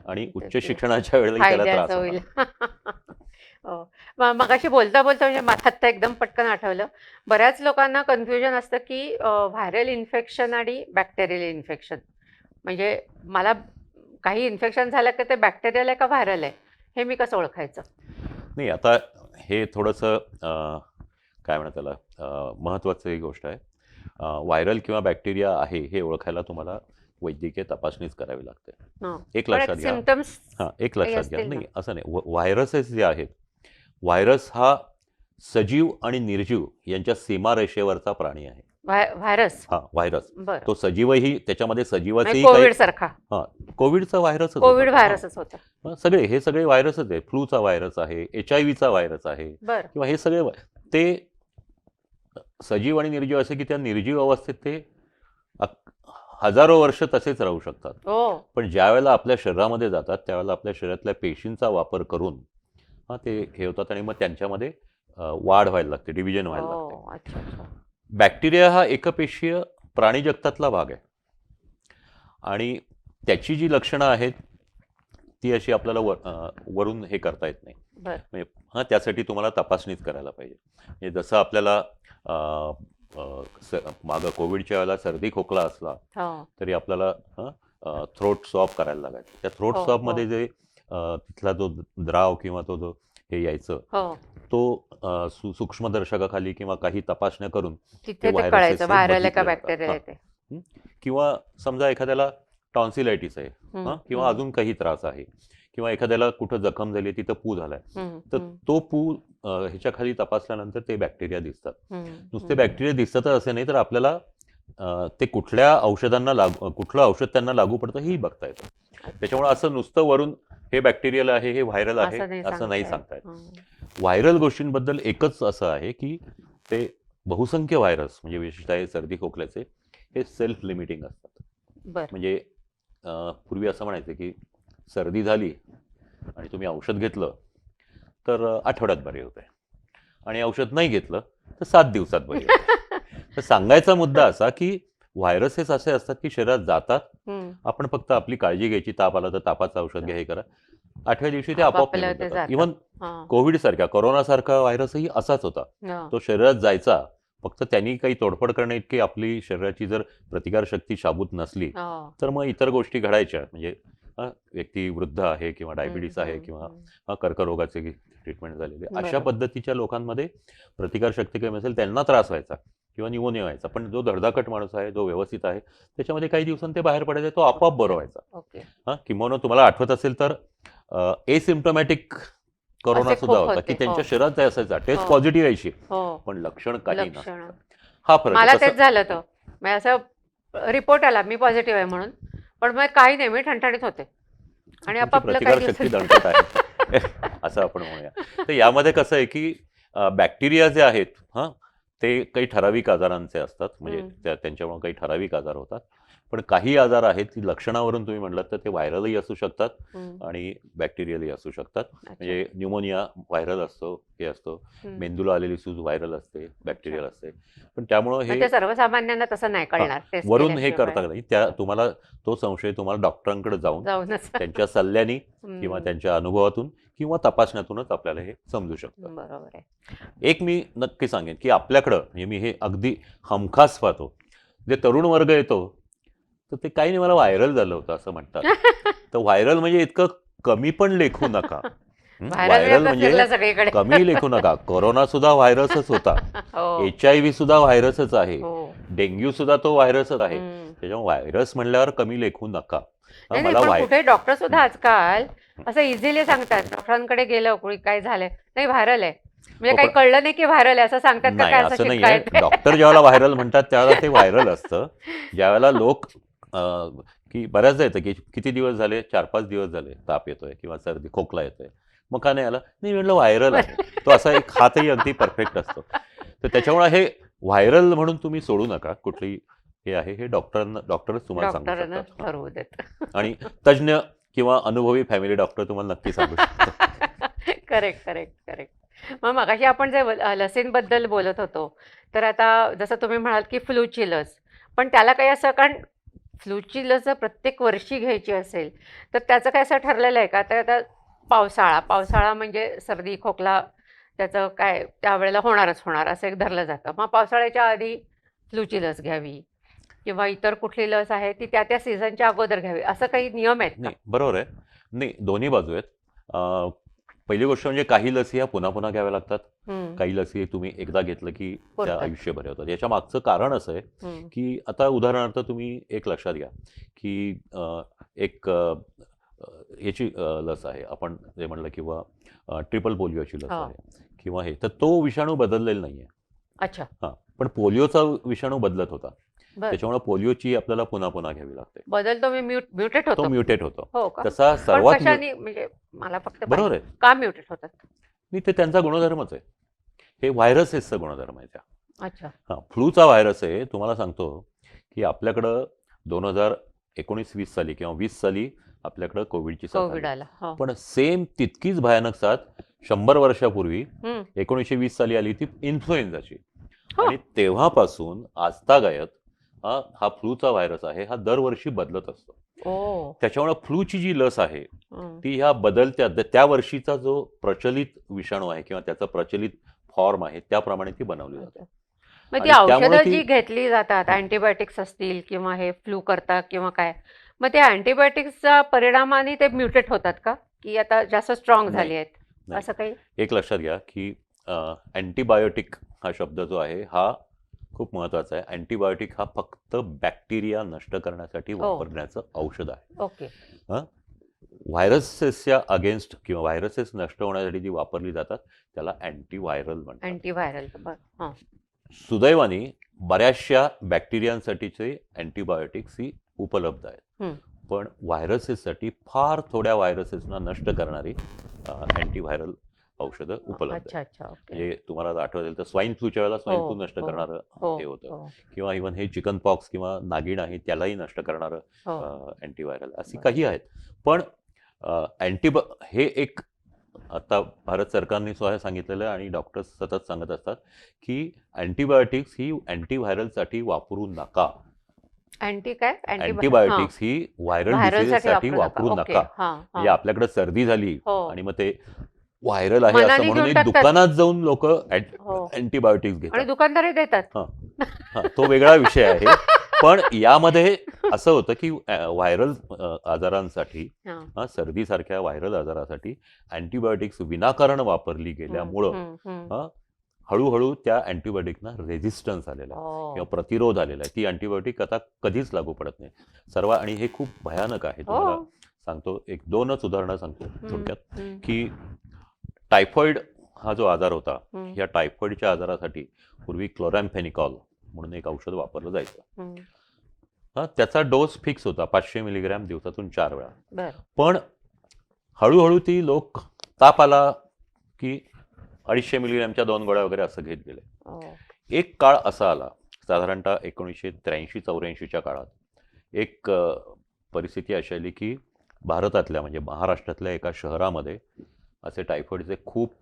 आणि उच्च ते- शिक्षणाच्या वेळेला त्याला त्रास फायद्याचं होईल. होणार. हो. मगाशी बोलता बोलता म्हणजे आता एकदम पटकन आठवलं. बऱ्याच लोकांना कन्फ्युजन असतं की व्हायरल इन्फेक्शन आणि बॅक्टेरियल इन्फेक्शन. म्हणजे मला काही इन्फेक्शन झालं की ते बॅक्टेरियल आहे का व्हायरल आहे हे मी कसं ओळखायचं? नाही, आता हे थोडंसं काय म्हणतात त्याला महत्त्वाचं ही गोष्ट आहे. व्हायरल किंवा बॅक्टेरिया आहे हे ओळखायला तुम्हाला वैद्यकीय तपासणीच करावी लागते. एक लक्षात घ्या. सिम्पटम्स एक लक्षात घ्या. असतील ना? नाही असं नाही. व्हायरसेस जे आहेत, व्हायरस हा सजीव आणि निर्जीव यांच्या सीमारेषेवरचा प्राणी आहे. व्हायरस. हा व्हायरस. बरं. तो सजीवही त्याच्यामध्ये म्हणजे सजीवाचेही काही कोविड सारखा. हा कोविडचा व्हायरसच कोविड होता तो. व्हायरसच होता. हे सगळे व्हायरसच आहे. फ्लूचा व्हायरस आहे, HIV चा व्हायरस आहे बरं. किंवा हे सगळे ते सजीव आणि निर्जीव असे की त्या निर्जीव अवस्थेत ते हजारो वर्ष तसेच राहू शकतात. हो. पण ज्या वेळेला आपल्या शरीरामध्ये जातात त्यावेळेला आपल्या शरीरातल्या पेशींचा वापर करून ते हे होतात आणि मग त्यांच्यामध्ये वाढ व्हायला लागते, डिव्हिजन व्हायला लागते. हो. अच्छा अच्छा. बॅक्टेरिया हा एकपेशीय प्राणी जगतातला भाग आहे आणि त्याची जी लक्षणं आहेत ती अशी आपल्याला वरून हे करता येत नाही. बरं. म्हणजे त्यासाठी तुम्हाला तपासणीच करायला पाहिजे. म्हणजे जसं आपल्याला मागं कोविडच्या वेळेला सर्दी खोकला असला हो. तरी आपल्याला थ्रोट स्वॅब करायला लागायचं. त्या थ्रोट हो, स्वॅबमध्ये हो. जे तिथला जो द्राव किंवा तो जो हे यायचं हो. तो सूक्ष्मदर्शकाखाली किंवा काही तपासण्या करून तिथे ते viruses कळायचं हे व्हायरल आहे का बघितले जातात. बॅक्टेरियल आहे ते. किंवा समजा एखाद्याला टॉन्सिलायटिस आहे किंवा हम्म. अजून काही त्रास आहे किंवा एखाद्याला कुठं जखम झाली तिथं पू झालाय तर तो पू ह्याच्या खाली तपासल्यानंतर ते बॅक्टेरिया दिसतात. नुसते बॅक्टेरिया दिसतात असे नाही तर आपल्याला ते कुठल्या औषधांना कुठलं औषध त्यांना लागू पडतं हेही बघता येतं. त्याच्यामुळे असं नुसतं वरून हे बॅक्टेरियल आहे हे व्हायरल आहे असं नाही सांगता येत. व्हायरल गोष्टींबद्दल एकच असं आहे की ते बहुसंख्य व्हायरस म्हणजे विशेषतः सर्दी खोकल्याचे हे सेल्फ लिमिटिंग असतात. म्हणजे पूर्वी असं म्हणायचं की सर्दी झाली आणि तुम्ही औषध घेतलं तर आठवड्यात बरे होते आणि औषध नाही घेतलं तर 7 दिवसात बरे होते. तर सांगायचा मुद्दा असा की व्हायरसेस असे असतात की शरीरात जातात, आपण फक्त आपली काळजी घ्यायची, ताप आला तर तापाचं औषध घ्या, हे करा, 8व्या दिवशी ते आपोआप निघून जातात. इव्हन कोविड सारखा कोरोना सारखा व्हायरसही असाच होता. तो शरीरात जायचा, फक्त त्यांनी काही तोडफोड करणे इतकी आपली शरीराची जर प्रतिकारशक्ती शाबूत नसली तर मग इतर गोष्टी घडायच्या. म्हणजे व्यक्ती वृद्ध आहे किंवा डायबिटीस आहे किंवा कर्करोगाचे ट्रीटमेंट झालेले अशा पद्धतीच्या लोकांमध्ये प्रतिकारशक्ती कमी असेल त्यांना त्रास व्हायचा किंवा न्यूमोनिया व्हायचा. पण जो धडधाकट माणूस आहे, जो व्यवस्थित आहे, त्याच्यामध्ये काही दिवसांनी ते बाहेर पडायचे, तो आपोआप बरा व्हायचा. किंवा तुम्हाला आठवत असेल तर एसिम्प्टोमॅटिक कोरोना सुद्धा होता की त्यांच्या शरीरात ते असायचा, टेस्ट पॉझिटिव्ह यायची पण लक्षण काही नसतं. हा फरक मला तेच झालं होतं. असं रिपोर्ट आला मी पॉझिटिव्ह आहे म्हणून, पण मग काही नाही, मी ठणठणीत होते आणि आपापलं प्रतिकारशक्ती दणकट आहे असं आपण म्हणूया. तर यामध्ये कसं आहे की बॅक्टेरिया जे आहेत ते काही ठराविक आजारांचे असतात, म्हणजे त्यांच्यामुळे काही ठराविक आजार होतात. पण काही आजार आहेत की लक्षणावरून तुम्ही म्हटलं तर ते व्हायरलही असू शकतात आणि बॅक्टेरियलही असू शकतात. म्हणजे न्यूमोनिया व्हायरल असतो, हे असतो, मेंदूला आलेली सूज व्हायरल असते, बॅक्टेरियल असते. पण त्यामुळं हे सर्वसामान्यांना तसं नाही कळणार, वरून हे करता नाही. त्या तुम्हाला तो संशय तुम्हाला डॉक्टरांकडे जाऊन त्यांच्या सल्ल्याने किंवा त्यांच्या अनुभवातून किंवा तपासण्यातूनच आपल्याला हे समजू शकतं. बरोबर आहे. एक मी नक्की सांगेन की आपल्याकडं म्हणजे मी हे अगदी हमखास पाहतो, जे तरुण वर्ग येतो तर ते काही नाही मला व्हायरल झालं होतं असं म्हणतात. तर व्हायरल म्हणजे इतकं कमी पण लेखू नका. व्हायरल म्हणजे कमी लेखू नका. कोरोना सुद्धा व्हायरसच होता, HIV सुद्धा व्हायरसच आहे, डेंग्यू सुद्धा तो व्हायरसच आहे. त्याच्यामुळे व्हायरस म्हणल्यावर कमी लेखू नका. कुठे डॉक्टर सुद्धा आजकाल असं इझिली सांगतात, डॉक्टरांकडे गेलं कोणी काय झालंय नाही व्हायरल आहे म्हणजे काही कळलं नाही की व्हायरल आहे असं सांगतात का? काय असं नाहीये. डॉक्टर ज्यावेळेला व्हायरल म्हणतात त्यावेळेला ते व्हायरल असतं. ज्यावेळेला लोक की बऱ्याचदा येतं की किती दिवस झाले, 4-5 दिवस झाले ताप येतोय किंवा सर्दी खोकला येतोय, मग का नाही आला, नाही म्हटलं व्हायरल आहे. तो असा एक हातही अगदी परफेक्ट असतो. तर त्याच्यामुळे हे व्हायरल म्हणून तुम्ही सोडू नका. कुठली हे आहे हे डॉक्टरच तुम्हाला सांगू शकतात आणि तज्ज्ञ किंवा अनुभवी फॅमिली डॉक्टर तुम्हाला नक्की सांगू शकतात. करेक्ट. मग मगाशी आपण जे लसींबद्दल बोलत होतो तर आता जसं तुम्ही म्हणाल की फ्लूची लस, पण त्याला काही असं, कारण फ्लूची लस जर प्रत्येक वर्षी घ्यायची असेल तर त्याचं काय असं ठरलेलं आहे का? तर आता पावसाळा म्हणजे सर्दी खोकला त्याचं काय त्यावेळेला होणार असं एक धरलं जातं. मग पावसाळ्याच्या आधी फ्लूची लस घ्यावी किंवा इतर कुठली लस आहे ती त्या सीझनच्या अगोदर घ्यावी, असं काही नियम आहेत? नाही, बरोबर आहे. नाही, दोन्ही बाजू आहेत. पहिली गोष्ट म्हणजे काही लसी ह्या पुन्हा पुन्हा घ्याव्या लागतात. काही लसी तुम्ही एकदा घेतलं की त्या आयुष्यभर होतात. याच्या मागचं कारण असं आहे की आता उदाहरणार्थ तुम्ही एक लक्षात घ्या की एक याची लस आहे, आपण जे म्हणलं, किंवा ट्रिपल पोलिओची लस आहे किंवा हे, तर तो विषाणू बदललेला नाहीये. अच्छा. हां, पण पोलिओचा विषाणू बदलत होता. बर. त्याच्यामुळे पोलिओची आपल्याला पुन्हा पुन्हा घ्यावी लागते. बदलतो मी म्युटेट तो होतो. म्युटेट होतो. हो का? तसा पण सर्वात कशाने, म्हणजे मला फक्त बरोबर माहिती आहे. का म्युटेट होतात? नाही, ते त्यांचा गुणधर्मच आहे. हे व्हायरसेसचा गुणधर्म आहे त्या. अच्छा. हां, फ्लूचा व्हायरस आहे. तुम्हाला सांगतो की आपल्याकडं 2019-20 साली किंवा 20 साली आपल्याकडं कोविडची साथ कोविड आली. आला. हो. पण सेम तितकीच भयानक साथ 100 वर्षापूर्वी हम्म. 1920 साली आली ती इन्फ्लुएन्झाची. हो. आणि तेव्हापासून आजतागायत हा फ्लूचा व्हायरस आहे, हा दरवर्षी बदलत असतो. ओ. त्याच्यामुळे फ्लूची जी लस आहे हम्म. ती ह्या बदलत्या त्या वर्षीचा जो प्रचलित विषाणू आहे किंवा त्याचा प्रचलित फॉर्म आहे त्याप्रमाणे ती बनवली जाते. मग ती आणि त्यामुळे औषधं ती जी घेतली जातात, अँटीबायोटिक्स असतील किंवा हे फ्लू करता किंवा काय, मग ते अँटीबायोटिक्सच्या परिणामाने ते म्युटेट होतात का, की आता जास्त स्ट्रॉंग नाही, झाली आहेत, नाही. असं काही? एक लक्षात घ्या की अँटीबायोटिक हा शब्द जो आहे हा खूप महत्वाचा आहे. अँटीबायोटिक हा फक्त बॅक्टेरिया नष्ट करण्यासाठी हो. वापरण्याचं औषध आहे. ओके. हं? व्हायरसेसच्या अगेन्स्ट किंवा व्हायरसेस नष्ट होण्यासाठी जी वापरली जातात त्याला अँटीव्हायरल म्हणतात. अँटीव्हायरल. हां. सुदैवाने बऱ्याचशा बॅक्टेरियांसाठीचे अँटीबायोटिक्स ही उपलब्ध आहेत. हम्म. पण व्हायरसेससाठी फार थोड्या व्हायरसेसना नष्ट करणारी अँटीव्हायरल औषधं उपलब्ध आहेत. अच्छा अच्छा. ओके. म्हणजे तुम्हाला आठवत असेल तर स्वाईन फ्लूच्या वेळेला स्वाईन हो, फ्लू नष्ट हो, करणारं हो, हे होतं, हो, किंवा इव्हन हे चिकन पॉक्स किंवा नागिण आहे त्यालाही नष्ट करणारं हो. अँटीव्हायरल अशी बरं. काही आहेत. पण हे एक आता भारत सरकारने स्वतः सांगितलेलं आहे आणि डॉक्टर्स सतत सांगत असतात की अँटीबायोटिक्स ही अँटीव्हायरलसाठी वापरू नका. अँटी काय? अँटीबायोटिक्स ही व्हायरल व्हायरलसाठी डिसीजेससाठी वापरू नका. वापरू ओके. नका. हां म्हणजे हां. आपल्याकडे सर्दी झाली हो. आणि मग ते व्हायरल आहे असं मनाने म्हणून घेऊन एक टाकतात. दुकानात जाऊन लोक हो. अँटीबायोटिक्स आणि घेतात. दुकानदारही देतात. हां हां, तो वेगळा विषय आहे. पण यामध्ये असं होतं की व्हायरल आजारांसाठी, हां. सर्दीसारख्या व्हायरल आजारासाठी अँटीबायोटिक्स विनाकारण वापरली गेल्यामुळं हम्म, हम्म. हं, हळूहळू त्या अँटीबायोटिकना रेझिस्टन्स आलेला आहे हो. किंवा प्रतिरोध आलेला आहे. ती अँटीबायोटिक आता कधीच लागू पडत नाही सर्व. आणि हे खूप भयानक आहे. तुम्हाला हो. सांगतो, एक 2च उदाहरणं सांगतो हम्म, थोडक्यात. हम्म, की टायफॉइड हा जो आजार होता, हम्म, या टायफॉइडच्या आजारासाठी पूर्वी क्लोरॅम्फेनिकॉल म्हणून एक औषध वापरलं जायचं. हम्म. त्याचा डोस फिक्स होता 500 मिलीग्रॅम दिवसातून 4 वेळा. बरं. पण हळूहळू ती लोक ताप आला की 250 मिलीग्रॅमच्या 2 गोळ्या वगैरे असं घेत गेले. ओ. एक काळ असा आला साधारणतः 1983-84च्या काळात एक परिस्थिती अशी आली की भारतातल्या म्हणजे महाराष्ट्रातल्या एका शहरामध्ये असे टायफॉइडचे खूप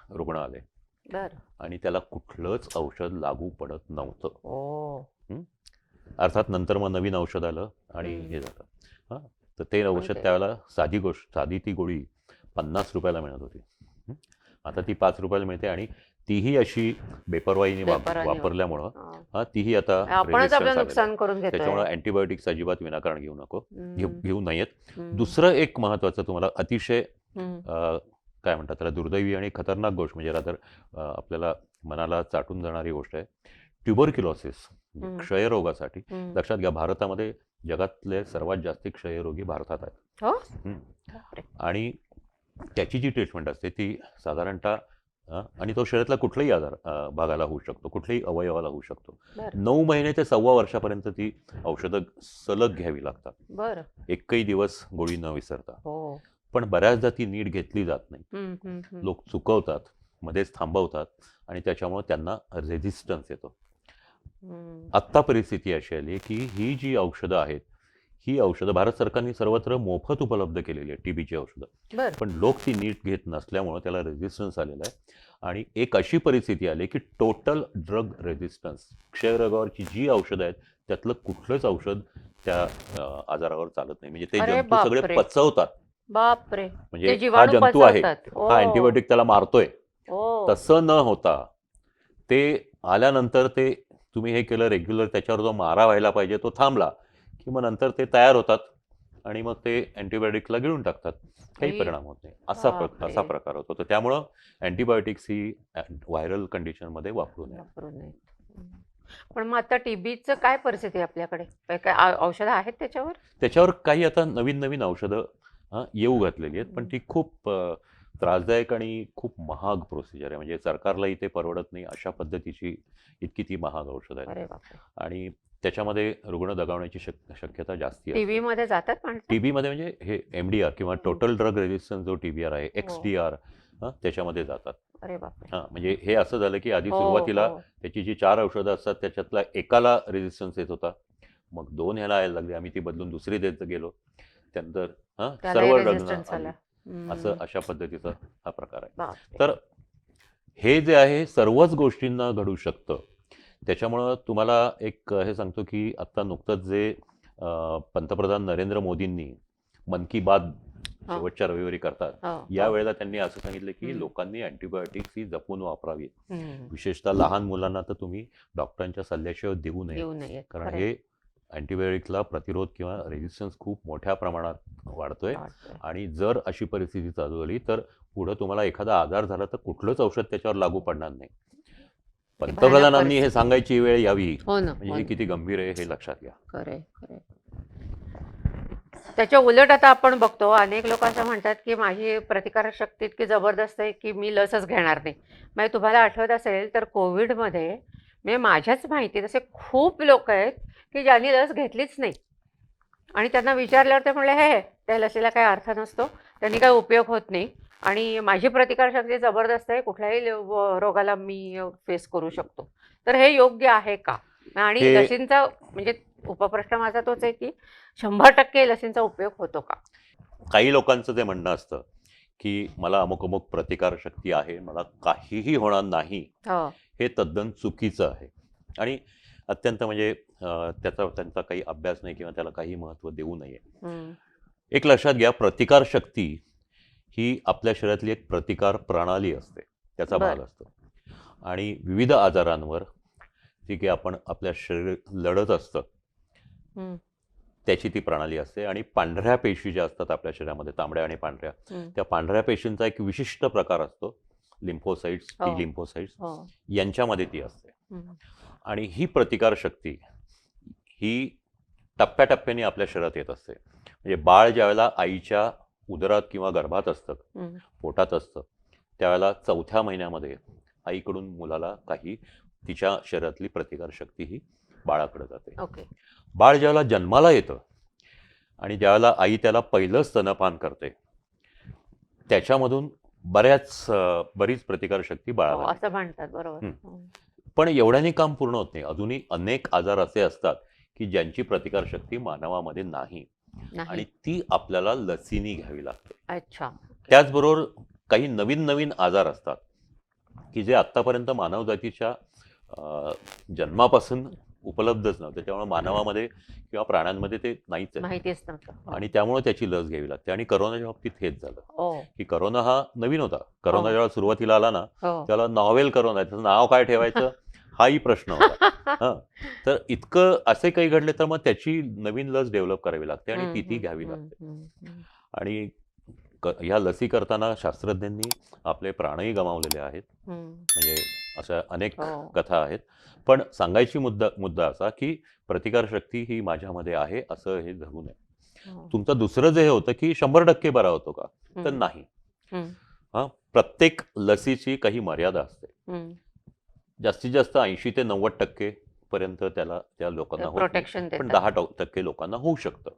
रुग्ण आले बरं. आणि त्याला कुठलंच औषध लागू पडत नव्हतं. ओ. अर्थात नंतर मग नवीन औषध आलं आणि हे झालं. हां, तर ते औषध ते- त्यावेळेला साधी ती गोळी 50 रुपयाला मिळत होती. आता ती 5 रुपयाला मिळते आणि तीही अशी बेपरवाईने बेपरवाईने वापरल्यामुळं हां. तीही आता आपणच resistance आपलं आलेलं आहे. नुकसान करून घेतोय. त्याच्यामुळे अँटीबायोटिक्स अजिबात विनाकारण घेऊ नको, हम्म, घेऊ नयेत. हम्म, दुसरं एक महत्त्वाचं तुम्हाला अतिशय हम्म. काय म्हणतात त्याला, दुर्दैवी आणि खतरनाक गोष्ट म्हणजे रादर आपल्याला मनाला चाटून जाणारी गोष्ट आहे. ट्युबरक्युलोसिस हम्म. क्षयरोगासाठी. हम्म. लक्षात घ्या, भारतामध्ये जगातले सर्वात जास्त क्षयरोगी भारतात आहेत. हो. हम्म. बापरे. आणि त्याची जी ट्रीटमेंट असते ती साधारणतः आणि तो शरीरातला कुठलाही आजार भागाला होऊ शकतो, कुठल्याही अवयवाला होऊ शकतो. बरं. 9 महिने ते 1.25 वर्षापर्यंत ती औषधं सलग घ्यावी लागतात, बरं. एकही दिवस गोळी न विसरता. हो. पण बऱ्याचदा ती नीट घेतली जात नाही. हम्म, हम्म, हम्म. लोक चुकवतात, मध्येच थांबवतात आणि त्याच्यामुळे त्यांना रेझिस्टन्स येतो. हम्म. आत्ता परिस्थिती अशी आली की ही जी औषधं आहेत, ही औषधं भारत सरकारने सर्वत्र मोफत उपलब्ध केलेली आहे, टीबीची औषधं. बरं. पण लोक ती नीट घेत नसल्यामुळं त्याला रेझिस्टन्स आलेला आहे. आणि एक अशी परिस्थिती आली की टोटल ड्रग रेझिस्टन्स, क्षयरोगावरची जी औषधं आहेत त्यातलं कुठलंच औषध त्या आजारावर चालत नाही. म्हणजे ते अरे जंतू सगळे बापरे. पचवतात. बापरे. म्हणजे ते हा जीवाणू जंतू आहे, पचवतात. ओ. हा अँटीबायोटिक त्याला मारतोय, ओ. तसं न होता ते आल्यानंतर ते तुम्ही हे केलं रेग्युलर, त्याच्यावर जो मारा व्हायला पाहिजे तो थांबला की मग नंतर ते तयार होतात आणि मग ते अँटीबायोटिकला गिळून टाकतात, काही आई. परिणाम होत नाही. बापरे. असा प्रकार होतो. तर त्यामुळं अँटीबायोटिक्स ही व्हायरल कंडिशनमध्ये वापरू नये. वापरू नये. पण मग आता टीबीचं काय परिस्थिती आहे आपल्याकडे? काय औषधं आहेत त्याच्यावर? त्याच्यावर काही आता नवीन औषधं येऊ घातलेली आहेत, पण ती खूप त्रासदायक आणि खूप महाग प्रोसिजर आहे. म्हणजे सरकारलाही ते परवडत नाही अशा पद्धतीची इतकी ती महाग औषधं आहेत. अरे बापरे. आणि त्याच्यामध्ये रुग्ण दगावण्याची शक्यता जास्ती टीव्ही असते. मध्ये जातात माणसं? टीबीमध्ये म्हणजे हे MDR किंवा हम्म. टोटल ड्रग रेझिस्टन्स जो TBR आहे, हो. XDR, त्याच्यामध्ये जातात. अरे बापरे. हां, म्हणजे हे असं झालं की आधी हो सुरुवातीला हो त्याची जी 4 औषधं असतात त्याच्यातला एकाला रेझिस्टन्स येत होता. मग 2 ह्याला यायला लागले. आम्ही ती बदलून दुसरी देत गेलो. त्यानंतर त्यालाही सर्व रुग्ण रेजिस्टन्स आली. आला. असं अशा पद्धतीचा हा प्रकार आहे. बापरे. तर हे जे आहे हे सर्वच गोष्टींना घडू शकतं. त्याच्यामुळं तुम्हाला एक हे सांगतो की आत्ता नुकतंच जे पंतप्रधान नरेंद्र मोदींनी मन की बात हो. शेवटच्या रविवारी करतात, हो, यावेळेला त्यांनी असं सांगितलं की हम्म. लोकांनी अँटिबायोटिक्स ही जपून वापरावी. हम्म. विशेषतः लहान मुलांना तर तुम्ही डॉक्टरांच्या सल्ल्याशिवाय देऊ नये. देऊ नये. कारण खरंय. हे अँटिबायोटिक्सला प्रतिरोध किंवा रेझिस्टन्स खूप मोठ्या प्रमाणात वाढतोय. वाटतंय. आणि जर अशी परिस्थिती चालू झाली तर पुढं तुम्हाला एखादा आजार झाला तर कुठलंच औषध त्याच्यावर लागू पडणार नाही. पंतप्रधानांनी हे परिस्थिती. सांगायची वेळ यावी. हो ना. म्हणजे हो हे ना. किती गंभीर आहे हे लक्षात घ्या. खरंय खरंय. त्याच्या उलट आता आपण बघतो अनेक लोक असं म्हणतात की माझी प्रतिकारक शक्ती इतकी जबरदस्त आहे की मी लसच घेणार नाही. म्हणजे तुम्हाला आठवत असेल तर कोविडमध्ये म्हणजे माझ्याच माहितीत असे खूप लोक आहेत की ज्यांनी लस घेतलीच नाही आणि त्यांना विचारल्यावर ते म्हणले हे त्या लसीला काही अर्थ नसतो, त्यांनी काही उपयोग होत नाही आणि माझी प्रतिकारशक्ती जबरदस्त आहे, कुठल्याही रोगाला मी फेस करू शकतो. तर हे योग्य आहे का? आणि हे लसींचा म्हणजे उपप्रश्न माझा तोच आहे की 100% लसींचा उपयोग होतो का? काही लोकांचं ते म्हणणं असतं की मला अमुक अमुक प्रतिकारशक्ती आहे, मला काहीही होणार नाही. हो. हे तद्दन चुकीचं आहे. आणि अत्यंत म्हणजे त्यांचा काही अभ्यास नाही किंवा त्याला काही महत्त्व देऊ नये. हम्म. एक लक्षात घ्या, प्रतिकारशक्ती ही आपल्या शरीरातली एक प्रतिकार प्रणाली असते, त्याचा बर. भाग असतो. आणि विविध आजारांवर जी की आपण आपल्या शरीर लढत असतं हम्म. त्याची ती प्रणाली असते. आणि पांढऱ्या पेशी ज्या असतात आपल्या शरीरामध्ये, तांबड्या आणि पांढऱ्या, हम्म. त्या पांढऱ्या पेशींचा एक विशिष्ट प्रकार असतो, लिम्फोसाइट्स, हो. टी लिम्फोसाइट्स, हो. यांच्यामध्ये ती असते. हम्म. आणि ही प्रतिकारशक्ती ही टप्प्याटप्प्याने आपल्या शरीरात येत असते. म्हणजे बाळ ज्यावेळेला आईच्या उदरात किंवा गर्भात असतं, हम्म. पोटात असतं, त्यावेळेला 4थ्या महिन्यामध्ये आईकडून मुलाला काही तिच्या शरीरातली प्रतिकारशक्ती ही बाळाकडे जाते. ओके. बाळ ज्यावेळेला जन्माला येतं आणि ज्यावेळेला आई त्याला पहिलं स्तनपान करते, त्याच्यामधून बरीच प्रतिकारशक्ती हो, बाळाला मिळते. असं म्हणतात. बरोबर. हम्म. हम्म. पण एवढ्याने काम पूर्ण होत नाही. अजूनही अनेक आजार असे असतात की ज्यांची प्रतिकारशक्ती मानवामध्ये नाही आणि नाही. ती आपल्याला लसीनी घ्यावी लागते. अच्छा. त्याचबरोबर काही नवीन नवीन आजार असतात की जे आत्तापर्यंत मानवजातीच्या जन्मापासून उपलब्धच नव्हते. त्याच्यामुळे मानवामध्ये किंवा प्राण्यांमध्ये ते नाहीच आहे. माहितीच नव्हतं. हो. आणि त्यामुळे त्याची लस घ्यावी लागते. आणि करोनाच्या बाबतीत हेच झालं हो. की करोना हा नवीन होता. करोना हो. जेव्हा सुरुवातीला आला ना, हो. त्याला नॉवेल करोना आहे, त्याचं नाव काय ठेवायचं हाही प्रश्न होता. हां, तर इतकं असे काही घडले तर मग त्याची नवीन लस डेव्हलप करावी लागते आणि हम्म, ती हम्म, घ्यावी हम्म, लागते. हम्म. आणि ह्या लसी करताना शास्त्रज्ञांनी आपले प्राणही गमावलेले आहेत. हम्म. म्हणजे अशा अनेक हो. कथा आहेत. पण सांगायची मुद्दा असा की प्रतिकारशक्ती ही माझ्यामध्ये आहे असं हे धरू नये. हो. तुमचं दुसरं जे हे होतं की 100% बरा होतो का, तर हम्म. नाही. हम्म. हां, प्रत्येक लसीची काही मर्यादा असते. हम्म. जास्तीत जास्त 80 ते 90% पर्यंत त्या लोकांना होत नाही. प्रोटेक्शन पण देतात. 10% लोकांना होऊ शकतं.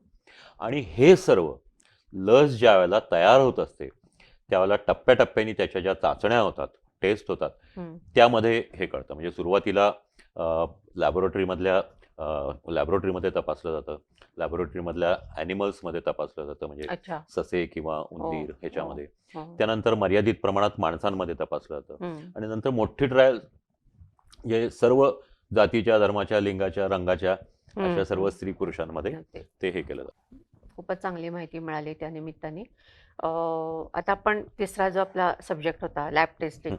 आणि हे सर्व लस ज्या वेळेला तयार होत असते त्यावेळेला टप्प्याटप्प्याने त्याच्या ज्या चाचण्या होतात, टेस्ट होतात, हम्म. त्यामध्ये हे कळतं. म्हणजे सुरुवातीला लॅबोरेटरीमध्ये तपासलं जातं, लॅबोरेटरीमधल्या ॲनिमल्समध्ये तपासलं जातं, म्हणजे अच्छा. ससे किंवा उंदीर ह्याच्यामध्ये. हो. त्यानंतर मर्यादित प्रमाणात माणसांमध्ये तपासलं जातं. हम्म. आणि नंतर मोठी ट्रायल जे सर्व जातीच्या, धर्माच्या, लिंगाच्या, रंगाच्या अशा सर्व स्त्री पुरुषांमध्ये ते हे केलं जातं. खूपच चांगली माहिती मिळाली त्या निमित्ताने. आता आपण तिसरा जो आपला सब्जेक्ट होता लॅब टेस्टिंग,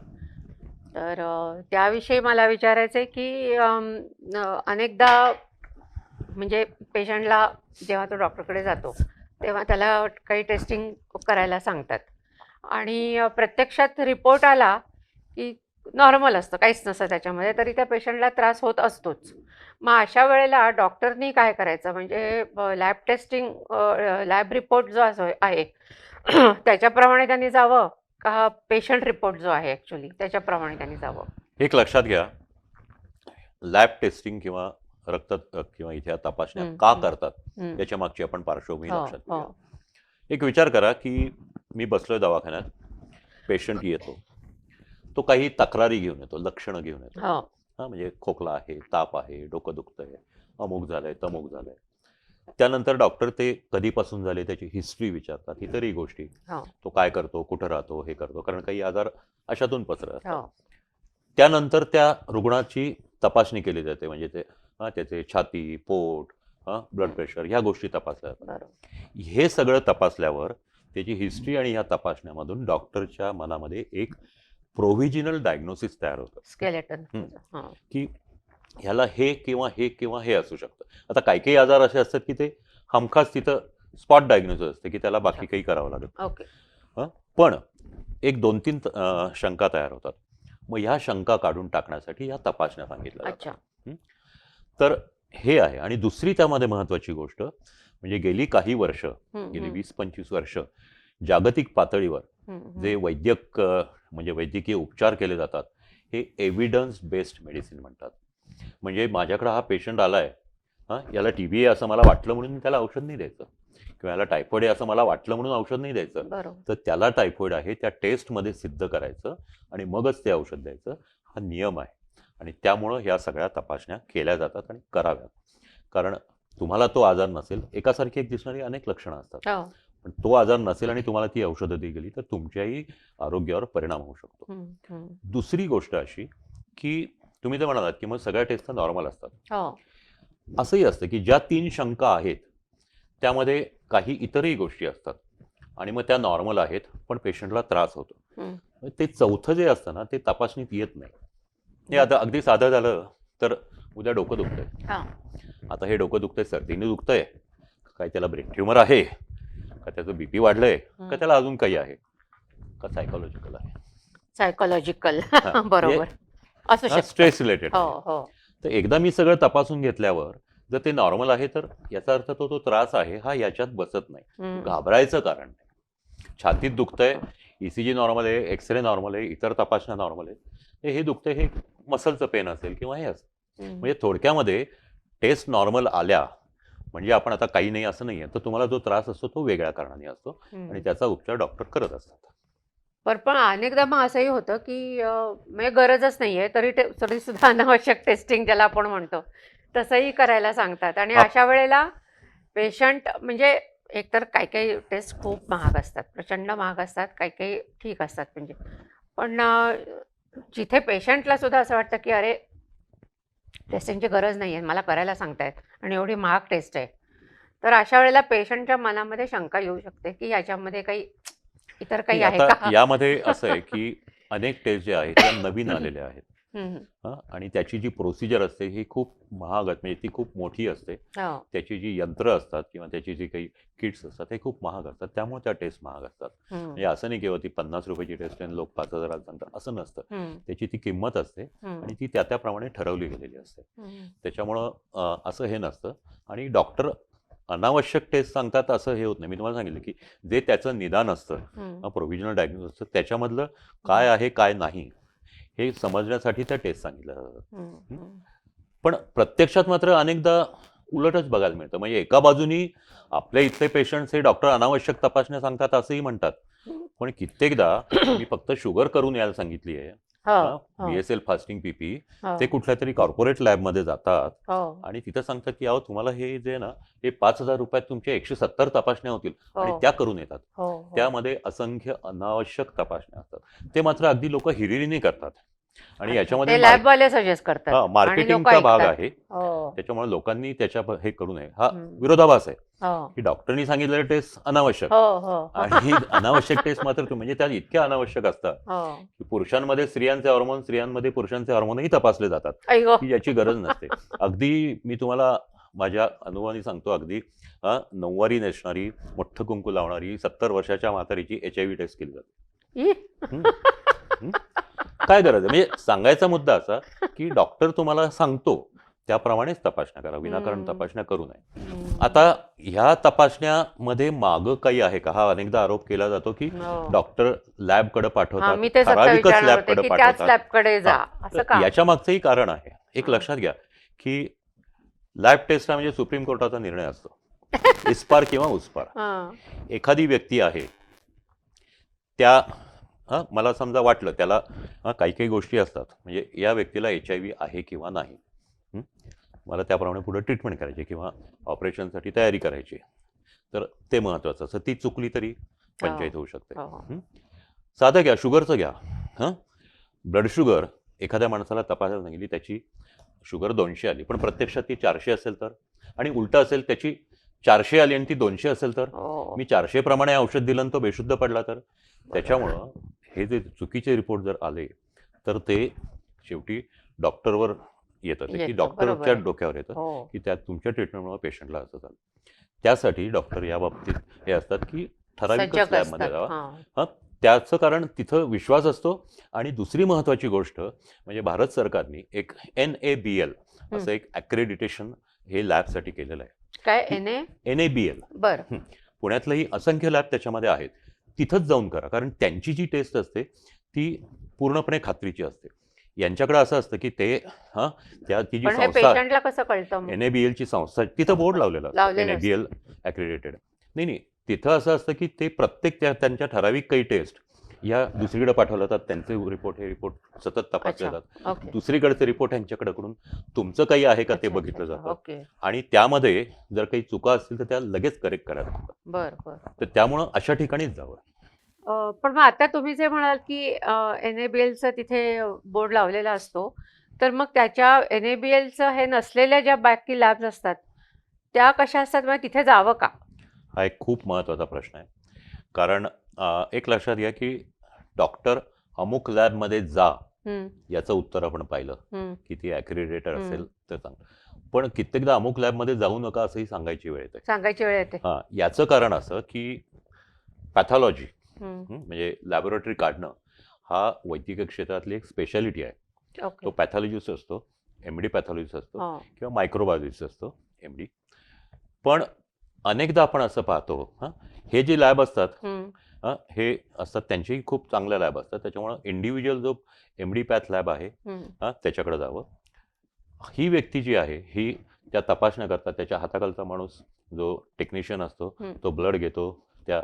तर त्याविषयी मला विचारायचं आहे की अनेकदा म्हणजे पेशंटला जेव्हा तो डॉक्टरकडे जातो तेव्हा त्याला काही टेस्टिंग करायला सांगतात आणि प्रत्यक्षात रिपोर्ट आला की नॉर्मल असतं, काहीच नसतं त्याच्यामध्ये, तरी त्या पेशंटला त्रास होत असतोच. मग अशा वेळेला डॉक्टरनी काय करायचं? म्हणजे लॅब टेस्टिंग लॅब रिपोर्ट जो आहे त्याच्याप्रमाणे त्यांनी जावं पेशंट रिपोर्ट जो आहे ऍक्च्युली त्याच्याप्रमाणे त्यांनी जावं. एक लक्षात घ्या, लॅब टेस्टिंग किंवा रक्त किंवा इथे तपासण्या हम्म, का हम्म, करतात हम्म. याच्या मागची आपण पार्श्वभूमी हो लक्षात हो घेऊया. एक विचार करा की मी बसलोय दवाखान्यात, पेशंट येतो, तो काही तक्रारी घेऊन येतो, लक्षणं घेऊन येतो. हो हा, म्हणजे खोकला आहे, ताप आहे, डोकं दुखतंय, अमुक झालंय, तमुक झालंय. त्यानंतर डॉक्टर ते कधीपासून झाले त्याची हिस्ट्री विचारतात, इतरही गोष्टी, हो तो काय करतो, कुठं राहतो, हे करतो, कारण काही आजार अशातून पसरत असतात. हो त्यानंतर त्या रुग्णाची तपासणी केली जाते, म्हणजे ते त्याचे छाती, पोट, ब्लड प्रेशर, ह्या गोष्टी तपासल्या जातात. बरोबर. हे सगळं तपासल्यावर त्याची हिस्ट्री आणि ह्या तपासण्यामधून डॉक्टरच्या मनामध्ये एक प्रोव्हिजनल डायग्नोसिस तयार होतं स्केलेटन. की ह्याला हे किंवा हे किंवा हे असू शकतं. आता काही काही आजार असे असतात की ते हमखास तिथं स्पॉट डायग्नोसिस असते की त्याला बाकी काही करावं लागत. ओके. पण एक 2-3 शंका तयार होतात. मग ह्या शंका काढून टाकण्यासाठी ह्या तपासण्या सांगितल्या अच्छा. जातात. तर हे आहे. आणि दुसरी त्यामध्ये महत्वाची गोष्ट म्हणजे गेली काही वर्ष, गेली 20-25 वर्ष जागतिक पातळीवर जे म्हणजे वैद्यकीय उपचार केले जातात हे एव्हिडन्स बेस्ड मेडिसिन म्हणतात. म्हणजे माझ्याकडे हा पेशंट आलाय, याला TB आहे असं मला वाटलं म्हणून मी त्याला औषध नाही द्यायचं, किंवा याला टायफॉइड आहे असं मला वाटलं म्हणून औषध नाही द्यायचं. बरोबर. तर त्याला टायफॉइड आहे त्या टेस्टमध्ये सिद्ध करायचं आणि मगच ते औषध द्यायचं, हा नियम आहे. आणि त्यामुळं ह्या सगळ्या तपासण्या केल्या जातात आणि कराव्यात. कारण तुम्हाला तो आजार नसेल, एकासारखी एक दिसणारी अनेक लक्षणं असतात, हो. पण तो आजार नसेल आणि तुम्हाला ती औषधं दिली गेली तर तुमच्याही आरोग्यावर परिणाम होऊ शकतो. दुसरी गोष्ट अशी की तुम्ही तर म्हणालात की मग सगळ्या टेस्ट नॉर्मल असतात. हो असंही असतं की ज्या 3 शंका आहेत त्यामध्ये काही इतरही गोष्टी असतात आणि मग त्या नॉर्मल आहेत पण पेशंटला त्रास होतो. मग ते चौथं जे असतं ना ते तपासणीत येत नाही. हे आता अगदी साधं झालं तर उद्या डोकं दुखतंय, हा. आता हे डोकं दुखतंय सर्दीने दुखतंय, काय त्याला ब्रेन ट्युमर आहे, का त्याचं BP वाढलंय, का त्याला अजून काही आहे, का सायकोलॉजिकल आहे, सायकोलॉजिकल. हा, बरोबर असू शकतं. स्ट्रेस रिलेटेड हो आहे. हो तर एकदा मी सगळं तपासून घेतल्यावर जर ते नॉर्मल आहे तर याचा अर्थ तो त्रास आहे हा याच्यात बसत नाही, घाबरायचं कारण नाही. छातीत दुखतंय, ECG नॉर्मल आहे, एक्सरे नॉर्मल आहे, इतर तपासण्या नॉर्मल आहे, हे दुखतंय हे मसलचं पेन असेल किंवा हे असेल. म्हणजे थोडक्यामध्ये टेस्ट नॉर्मल आल्या म्हणजे आपण आता काही नाही असं नाही आहे, तर तुम्हाला जो त्रास असतो तो वेगळ्या कारणाने असतो आणि त्याचा उपचार डॉक्टर करत असतात. पण अनेकदा मग असंही होतं की म्हणजे गरजच नाहीये तरी सुद्धा अनावश्यक टेस्टिंग ज्याला आपण म्हणतो तसंही करायला सांगतात. आणि अशा वेळेला पेशंट म्हणजे एकतर काही काही टेस्ट खूप महाग असतात, प्रचंड महाग असतात, काही काही ठीक असतात म्हणजे. पण जिथे पेशंटला सुद्धा असं वाटतं की अरे टेस्टिंगची गरज नाही आहे, मला करायला सांगतायत आणि एवढी महाग टेस्ट आहे, तर अशा वेळेला पेशंटच्या मनामध्ये शंका येऊ शकते की याच्यामध्ये काही इतर काही आहे आता का. यामध्ये असं आहे की अनेक टेस्ट जे आहेत त्या नवीन आलेल्या आहेत. आणि त्याची जी प्रोसिजर असते ही खूप महाग असते, म्हणजे ती खूप मोठी असते. हो. त्याची जी यंत्र असतात किंवा त्याची जी काही किट्स असतात हे खूप महाग असतात, त्यामुळे त्या टेस्ट महाग असतात. म्हणजे असं नाही किंवा ती 50 रुपयाची टेस्ट आहे लोक 5,000 सांगतात असं नसतं. त्याची ती किंमत असते आणि ती त्याप्रमाणे ठरवली गेलेली असते. त्याच्यामुळं असं हे नसतं. आणि डॉक्टर अनावश्यक टेस्ट सांगतात असं हे होत नाही. मी तुम्हाला सांगितलं की जे त्याचं निदान असतं, प्रोव्हिजनल डायग्नोसिस असतं, त्याच्यामधलं काय आहे काय नाही हे समजण्यासाठी त्या टेस्ट सांगितल्या जातात. पण प्रत्यक्षात मात्र अनेकदा उलटच बघायला मिळतं. म्हणजे एका बाजूनी आपल्या इथले पेशंट्स हे डॉक्टर अनावश्यक तपासण्या सांगतात असंही म्हणतात, पण कित्येकदा मी फक्त शुगर करून यायला सांगितली आहे, BSL फास्टिंग PP, ते कुठल्या तरी कॉर्पोरेट लॅबमध्ये जातात आणि तिथं सांगतात की अहो तुम्हाला हे जे ना हे 5,000 रुपयात तुमच्या 170 तपासण्या होतील आणि त्या करून येतात. त्यामध्ये असंख्य अनावश्यक तपासण्या असतात, ते मात्र अगदी लोक हिरिरीने करतात. आणि याच्यामध्ये लॅबवाले सजेस्ट करतात, मार्केटिंगचा भाग आहे. त्याच्यामुळे लोकांनी त्याच्या हे करू नये, हा विरोधाभास आहे की डॉक्टरनी सांगितलेले टेस्ट अनावश्यक आणि अनावश्यक टेस्ट मात्र म्हणजे त्या इतक्या अनावश्यक असतात की पुरुषांमध्ये स्त्रियांचे हॉर्मोन, स्त्रियांमध्ये पुरुषांचे हॉर्मोनही तपासले जातात की याची गरज नसते. अगदी मी तुम्हाला माझ्या अनुभवाने सांगतो, अगदी नऊवारी नेसणारी, मोठं कुंकू लावणारी 70 वर्षाच्या म्हातारीची HIV टेस्ट केली जाते. काय गरज आहे? म्हणजे सांगायचा मुद्दा असा की डॉक्टर तुम्हाला सांगतो त्याप्रमाणेच तपासण्या करा, विनाकारण तपासण्या करू नये. आता ह्या तपासण्यामध्ये मागं काही आहे का, हा अनेकदा आरोप केला जातो की हो. डॉक्टर लॅबकडे हा, पाठवतात, मी तेच आता ठराविकच विचारणार होते लॅबकडे की त्याच पाठवतात. लॅबकडे जा, हा, असं तर का? याच्या मागचंही कारण आहे. एक हा. लक्षात घ्या की लॅब टेस्ट हा म्हणजे सुप्रीम कोर्टाचा निर्णय असतो, इस्पार किंवा उस्पार. हा. एखादी व्यक्ती आहे, त्या मला समजा वाटलं त्याला काही काही गोष्टी असतात, म्हणजे या व्यक्तीला HIV आहे किंवा नाही, हं? मला त्याप्रमाणे पुढे ट्रीटमेंट करायची किंवा ऑपरेशनसाठी तयारी करायची, तर ते महत्त्वाचं असं. ती चुकली तरी पंचायत होऊ शकते. हो. हं? साधं घ्या, शुगरचं घ्या. ब्लड शुगर एखाद्या माणसाला तपासायला सांगितली, त्याची शुगर 200 आली पण प्रत्यक्षात ती 400 असेल तर, आणि उलट असेल, त्याची 400 आली आणि ती 200 असेल तर, हो. मी 400 प्रमाणे औषध दिलं आणि तो बेशुद्ध पडला तर. त्याच्यामुळं हे जे चुकीचे रिपोर्ट जर आले तर ते शेवटी डॉक्टरवर येतं, ते की येतं, बरोबर डॉक्टरच्या आहे. डोक्यावर येतं हो. की त्या तुमच्या ट्रीटमेंटमुळे पेशंटला असं झालं. त्यासाठी डॉक्टर या बाबतीत हे असतात की ठराविकच सजग लॅबमध्ये असतात. जावा. हा. त्याचं कारण तिथं विश्वास असतो. आणि दुसरी महत्त्वाची गोष्ट म्हणजे भारत सरकारने एक NABL असं एक ॲक्रेडिटेशन हे लॅबसाठी केलेलं आहे. काय NA? NABL. बर. पुण्यातलंही असंख्य लॅब त्याच्यामध्ये आहेत. तिथंच जाऊन करा, कारण त्यांची जी टेस्ट असते ती पूर्णपणे खात्रीची असते. यांच्याकडे असं असतं की ते ती जी पण हे संस्था पेशंटला कसं कळतं मग? NABLची संस्था, तिथं बोर्ड लावलेला असतो, लावलेलं NABL ॲक्रेडिटेड. नाही, तिथं असं असतं की ते प्रत्येक त्यांच्या ठराविक काही टेस्ट या दुसरीकडे पाठवले जातात. त्यांचे रिपोर्ट, हे रिपोर्ट सतत तपासले अच्छा. जातात. ओके. दुसरीकडचे रिपोर्ट यांच्याकडून तुमचं काही आहे का ते अच्छा, बघितलं अच्छा, जातं. ओके. आणि त्यामध्ये जर काही चुका असतील तर त्या लगेच करेक्ट करायला लागतात. बर बर. तर त्यामुळं अशा ठिकाणीच जावं. पण मग आता तुम्ही जे म्हणाल की NABLचं तिथे बोर्ड लावलेला असतो, तर मग त्याच्या NABLचं हे नसलेल्या ज्या बाकी लॅब्स असतात त्या कशा असतात, मग तिथे जावं का? हा एक खूप महत्त्वाचा प्रश्न आहे. कारण एक लक्षात घ्या की डॉक्टर अमुक लॅबमध्ये जा हम्म, याचं उत्तर आपण पाहिलं हम्म, की ती ॲक्रेडिटेड हम्म. असेल तर चांगलं. पण कित्येकदा अमुक लॅबमध्ये जाऊ नका असंही सांगायची वेळ येते. सांगायची वेळ येते. याचं कारण असं की पॅथॉलॉजी हम्म, म्हणजे लॅबोरेटरी काढणं हा वैद्यकीय क्षेत्रातली एक स्पेशालिटी आहे. ओके. तो पॅथॉलॉजिस्ट असतो, MD पॅथॉलॉजिस्ट असतो हो. किंवा मायक्रोबायोलॉजिस्ट असतो, MD. पण अनेकदा आपण असं पाहतो, हे जे लॅब असतात हम्म, हे असतात त्यांचेही खूप चांगल्या लॅब असतात. त्याच्यामुळं इंडिव्हिज्युअल जो MD पॅथ लॅब आहे हम्म. त्याच्याकडे जावं. ही व्यक्ती जी आहे ही त्या तपासण्या करतात, त्याच्या हाताखालचा माणूस जो टेक्निशियन असतो हम्म. तो ब्लड घेतो, त्या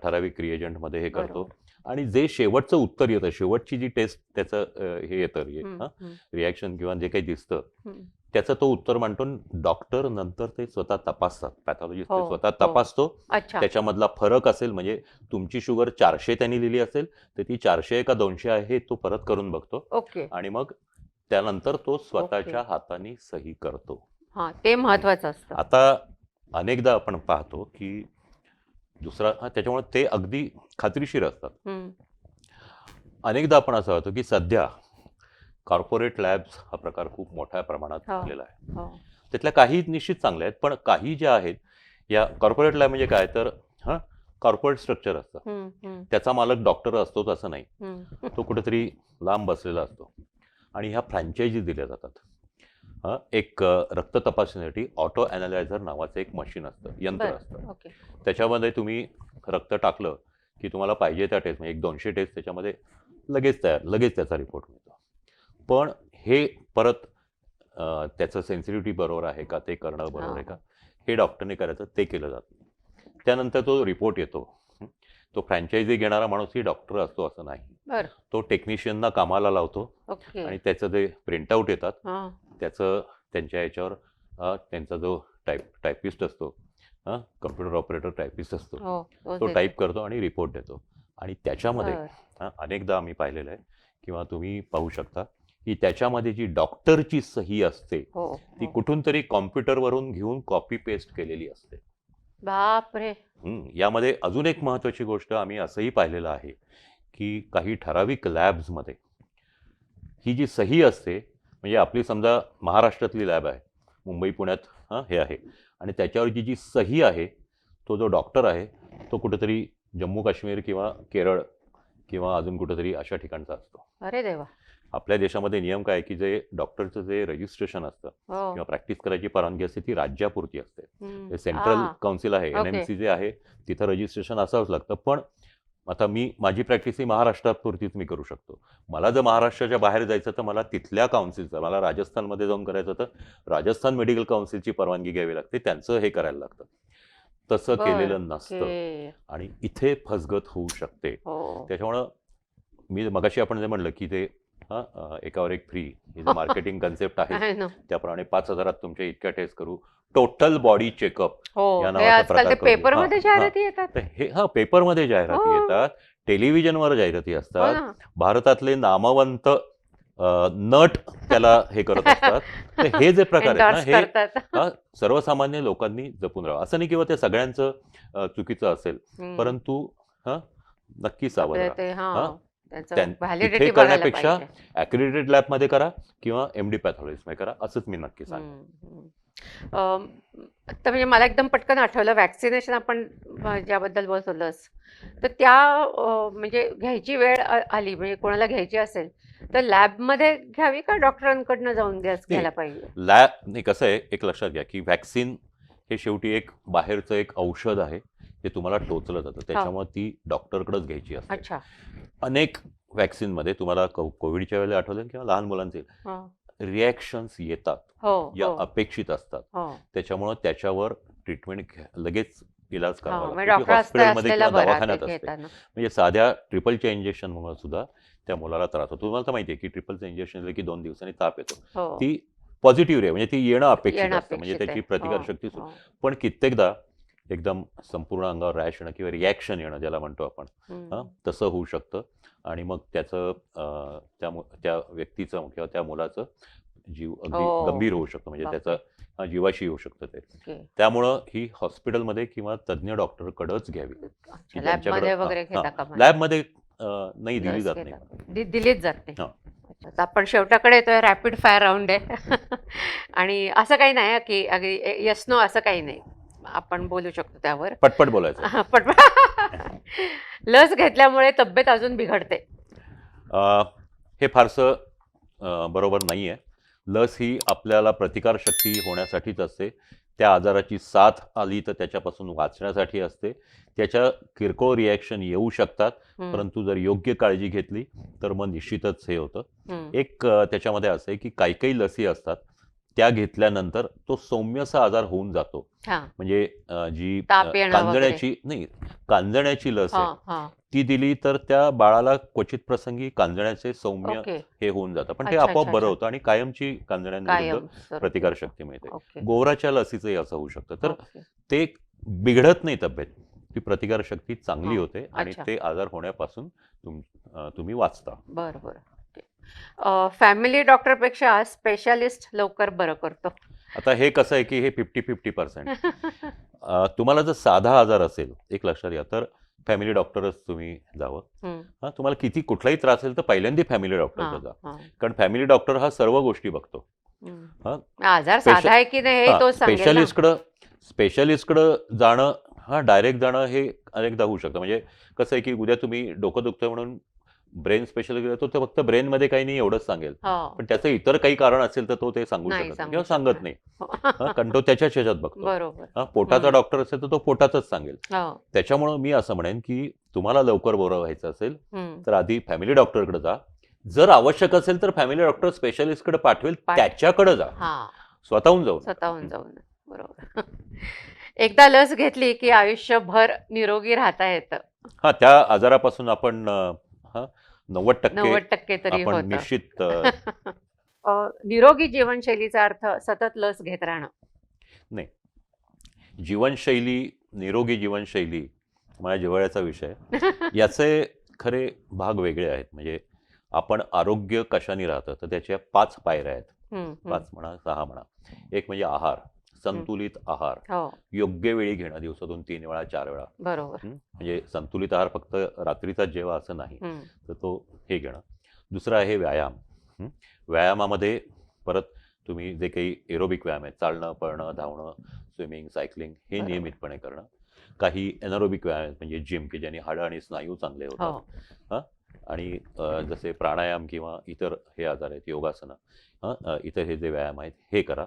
ठराविक रिएजंटमध्ये हे करतो. बरोबर. आणि जे शेवटचं उत्तर येतं, शेवटची जी टेस्ट त्याचं हे येतं, हम्म, हम्म, रिॲक्शन किंवा जे काही दिसतं हम्म. त्याचं तो उत्तर मांडतो. डॉक्टर नंतर ते स्वतः तपासतात, पॅथॉलॉजिस्ट ते हो, स्वतः हो. तपासतो. अच्छा. त्याच्यामधला फरक असेल, म्हणजे तुमची शुगर 400 त्यांनी लिहिली असेल तर ती 400 का 200 आहे हे तो परत करून बघतो. ओके. आणि मग त्यानंतर तो स्वतःच्या हाताने सही करतो. हा, ते महत्वाचं असतं. आता अनेकदा आपण पाहतो की दुसरा त्याच्यामुळे ते अगदी खात्रीशीर असतात. हम्म, अनेकदा आपण असं पाहतो की सध्या कॉर्पोरेट लॅब्स हा प्रकार खूप मोठ्या प्रमाणात हो. झालेला आहे. हो. त्यातल्या काही निश्चित चांगल्या आहेत, पण काही ज्या आहेत या कॉर्पोरेट लॅब म्हणजे काय तर कॉर्पोरेट स्ट्रक्चर असतं. हम्म, हम्म, त्याचा मालक डॉक्टर असतोच असं नाही, हम्म. तो कुठेतरी लांब बसलेला असतो. आणि ह्या फ्रँचायझी दिल्या जातात. एक रक्त तपासण्यासाठी ऑटो ॲनालायझर नावाचं एक मशीन असतं, यंत्र बरं, असतं. ओके. त्याच्यामध्ये तुम्ही रक्त टाकलं की तुम्हाला पाहिजे त्या टेस्ट, म्हणजे 200 टेस्ट त्याच्यामध्ये लगेच तयार, लगेच त्याचा रिपोर्ट मिळतो. पण हे परत त्याचं सेन्सिटिव्हिटी बरोबर आहे का, ते करणं बरोबर आहे का, हे डॉक्टरने करायचं, ते केलं जातं. त्यानंतर तो रिपोर्ट येतो. तो फ्रँचायझी घेणारा माणूसही डॉक्टर असतो असं नाही. बरं, तो टेक्निशियनना कामाला लावतो ओके. आणि त्याचं जे प्रिंटआउट येतात हा, त्याचं त्यांच्या याच्यावर त्यांचा जो टायपिस्ट असतो, कम्प्युटर ऑपरेटर टायपिस्ट असतो, हो, तो देतो. टाईप करतो आणि रिपोर्ट देतो. आणि त्याच्यामध्ये बरं. अनेकदा आम्ही पाहिलेलं आहे किंवा तुम्ही पाहू शकता की त्याच्यामध्ये जी डॉक्टरची सही असते हो, ती हो. कुठून तरी कॉम्प्युटरवरून घेऊन कॉपी पेस्ट केलेली असते. बापरे. यामध्ये अजून एक महत्त्वाची गोष्ट आम्ही असंही पाहिलेलं आहे की काही ठराविक लॅब्समध्ये ही जी सही असते, म्हणजे आपली समजा महाराष्ट्रातली लॅब आहे, मुंबई पुण्यात हे आहे, आणि त्याच्यावरची जी सही आहे तो जो डॉक्टर आहे तो कुठेतरी जम्मू काश्मीर किंवा केरळ किंवा अजून कुठेतरी अशा ठिकाणचा असतो. अरे देवा. आपल्या देशामध्ये नियम काय आहे की जे डॉक्टरचं जे रजिस्ट्रेशन असतं हो. किंवा प्रॅक्टिस करायची परवानगी असते ती राज्यापुरती असते. हम्म. ते सेंट्रल आ, काउन्सिल आहे, ओके. NMC जे आहे, तिथं रजिस्ट्रेशन असावंच लागतं. पण आता माझी प्रॅक्टिस ही महाराष्ट्रापुरतीच मी करू शकतो. मला जर महाराष्ट्राच्या बाहेर जायचं तर मला तिथल्या काउन्सिलचं, मला राजस्थानमध्ये जाऊन करायचं तर राजस्थान मेडिकल काउन्सिलची परवानगी घ्यावी लागते, त्यांचं हे करायला लागतं. तसं बर केलेलं नसतं ओके. आणि इथे फसगत होऊ शकते. हो. त्याच्यामुळं मी मगाशी आपण जे म्हणलं की ते एकावर एक फ्री ही जे मार्केटिंग कन्सेप्ट आहे आहे ना. त्याप्रमाणे 5,000 तुमच्या इतक्या टेस्ट करू, टोटल बॉडी चेकअप हो, या हे नावाचा आजकाल प्रकार ते करू. पेपरमध्ये हां, जाहिराती येतात. तर हे पेपरमध्ये जाहिराती हो. येतात, टेलिव्हिजनवर जाहिराती हो असतात, ना. भारतातले नामवंत नट त्याला हे करत असतात. तर हे जे प्रकार आहेत ना, एंडॉर्स हे करतात. सर्वसामान्य लोकांनी जपून राहावं. असं नाही किंवा ते सगळ्यांचं चुकीचं असेल, हम्म. परंतु नक्की सावध आपल्या राहा. ते हां, त्यांचं तिथे व्हॅलिडिटी बघायला करण्यापेक्षा पाहिजे. ॲक्रेडिटेड लॅबमध्ये करा किंवा MD पॅथॉलॉजिस्टमध्ये करा, असंच मी नक्की सांगेन. हम्म, हम्म. आता म्हणजे मला एकदम पटकन आठवलं वॅक्सिनेशन आपण ज्याबद्दल बोलतो लस, तर त्या म्हणजे घ्यायची वेळ आली म्हणजे कोणाला घ्यायची असेल तर लॅबमध्ये घ्यावी का डॉक्टरांकडनं जाऊन घ्यायला पाहिजे? लॅब नाही, कसं आहे, एक लक्षात घ्या की व्हॅक्सिन हे शेवटी एक बाहेरचं एक औषध आहे, जे तुम्हाला टोचलं जातं, त्याच्यामुळे ती डॉक्टरकडेच घ्यायची असते. अच्छा. अनेक व्हॅक्सिनमध्ये तुम्हाला कोविडच्या वेळेला आठवलं किंवा लहान मुलांचे हा. रिॲक्शन्स येतात, हो या हो अपेक्षित असतात. हो. त्याच्यामुळं त्याच्यावर ट्रीटमेंट लगेच इलाज करावा हा, म्हणजे लागतो, डॉक्टर हॉस्पिटलमध्ये असलेला किंवा बरा दवाखान्यात ते असते. घेताना. म्हणजे साध्या ट्रिपलच्या इंजेक्शनमुळे सुद्धा त्या मुलाला त्रास होतो. तुम्हाला तर माहिती आहे की ट्रिपलचं इंजेक्शन दिलं की 2 दिवसांनी ताप येतो. हो. ती पॉझिटिव्ह रे, म्हणजे ती येणं अपेक्षित येणं असतं, म्हणजे अपेक्षित त्याची आहे. प्रतिकारशक्ती हो, हो. पण कित्येकदा एकदम संपूर्ण अंगावर रॅश येणं किंवा रिॲक्शन येणं ज्याला म्हणतो आपण, हम्म. तसं होऊ शकतं आणि मग त्याचं त्या व्यक्तीचं किंवा त्या मुलाचं जीव अगदी हो. गंभीर होऊ शकतो, म्हणजे बापरे. त्याचा जीवाशी येऊ शकतं ते. ओके. त्यामुळं ही हॉस्पिटलमध्ये किंवा तज्ज्ञ डॉक्टरकडेच घ्यावी, की लॅबमध्ये वगैरे घेता का मला? लॅबमध्ये नाही दिली लस जात घेता. नाही. दिलीच जात नाही. हां. अच्छा, तर आपण शेवटाकडे येतोय. रॅपिड फायर राऊंड आहे. आणि असं काही नाही की अगदी येस नो असं काही नाही, आपण बोलू शकतो त्यावर. पटपट बोलायचं. हा, लस घेतल्यामुळे तब्येत अजून बिघडते. हे फारसं बरोबर नाही आहे. लस ही आपल्याला प्रतिकारशक्ती होण्यासाठीच असते. त्या आजाराची साथ आली तर त्याच्यापासून वाचण्यासाठी असते. त्याच्या किरकोळ रिॲक्शन येऊ शकतात, परंतु जर योग्य काळजी घेतली तर मग निश्चितच हे होतं. एक त्याच्यामध्ये असं आहे की काही काही लसी असतात, त्या घेतल्यानंतर तो सौम्यसा आजार होऊन जातो. म्हणजे जी ताप येणं वगैरे. कांजण्याची लस आहे, हा. ती दिली तर त्या बाळाला क्वचित प्रसंगी कांजण्याचे सौम्य ओके. हे होऊन जातं, पण ते अच्छा, आपोआप अच्छा, बरं अच्छा. होतं आणि कायमची कांजण्याविरुद्ध कायम स्वरूपी. प्रतिकारशक्ती मिळते. ओके. गोवराच्या लसीचंही असं होऊ शकतं. तर ओके. ते बिघडत नाही तब्येत, ती प्रतिकारशक्ती चांगली हां. होते आणि अच्छा. ते आजार होण्यापासून तुम्ही वाचता. बरं बरं. फॅमिली डॉक्टरपेक्षा स्पेशालिस्ट लवकर बरं करतो. आता हे कसं आहे की हे 50-50%. तुम्हाला जर साधा आजार असेल, एक लक्षात घ्या, तर फॅमिली डॉक्टरच तुम्ही जावं. तुम्हाला किती कुठलाही त्रास असेल तर पहिल्यांदा फॅमिली डॉक्टरकडे जा, कारण फॅमिली डॉक्टर हा सर्व गोष्टी बघतो. आजार साधा आहे की नाही हे तो सांगेल ना. स्पेशलिस्टकडं जाणं, डायरेक्ट जाणं हे अनेकदा होऊ शकतं. म्हणजे कसं आहे की उद्या तुम्ही डोकं दुखतं म्हणून ब्रेन स्पेशलिस्ट गेलो तो फक्त ब्रेनमध्ये काही नाही एवढंच सांगेल, पण त्याचं इतर काही कारण असेल तर तो ते सांगू नाही शकत नाही सांगू किंवा शकणार. सांगत नाही, कारण तो त्याच्या ह्याच्यात बघतो. बरोबर. पोटाचा डॉक्टर असेल तर तो पोटाचंच सांगेल. हो. त्याच्यामुळं मी असं म्हणेन की तुम्हाला लवकर बरं व्हायचं असेल हम्म. तर आधी फॅमिली डॉक्टरकडे जा. जर आवश्यक असेल तर फॅमिली डॉक्टर स्पेशलिस्टकडे पाठवेल, त्याच्याकडे जा, स्वतःहून जाऊन. बरोबर. एकदा लस घेतली की आयुष्यभर निरोगी राहता येतं. त्या आजारापासून आपण 90% तरी आपण होतं. निश्चित निरोगी जीवनशैलीचा अर्थ सतत लस घेत राहणं नाही. निरोगी जीवनशैली माझ्या जिव्हाळ्याचा विषय. याचे खरे भाग वेगळे आहेत. म्हणजे आपण आरोग्य कशाने राहतं तर त्याच्या 5 पायऱ्या आहेत. 5 म्हणा, 6 म्हणा. एक म्हणजे आहार, संतुलित आहार, योग्य वेळी घेणं, दिवसातून 3 वेळा 4 वेळा. बरोबर. म्हणजे संतुलित आहार फक्त रात्रीचा जेवा असं नाही, तर तो हे घेणं. दुसरं आहे व्यायाम. व्यायामामध्ये परत तुम्ही जे काही एरोबिक व्यायाम आहेत, चालणं, पळणं, धावणं, स्विमिंग, सायकलिंग, हे नियमितपणे करणं. काही एनारोबिक व्यायाम आहेत म्हणजे जिम, की ज्याने हाडं आणि स्नायू चांगले होतात. आणि जसे प्राणायाम किंवा इतर हे आजार आहेत, योगासनं, इतर हे जे व्यायाम आहेत हे करा.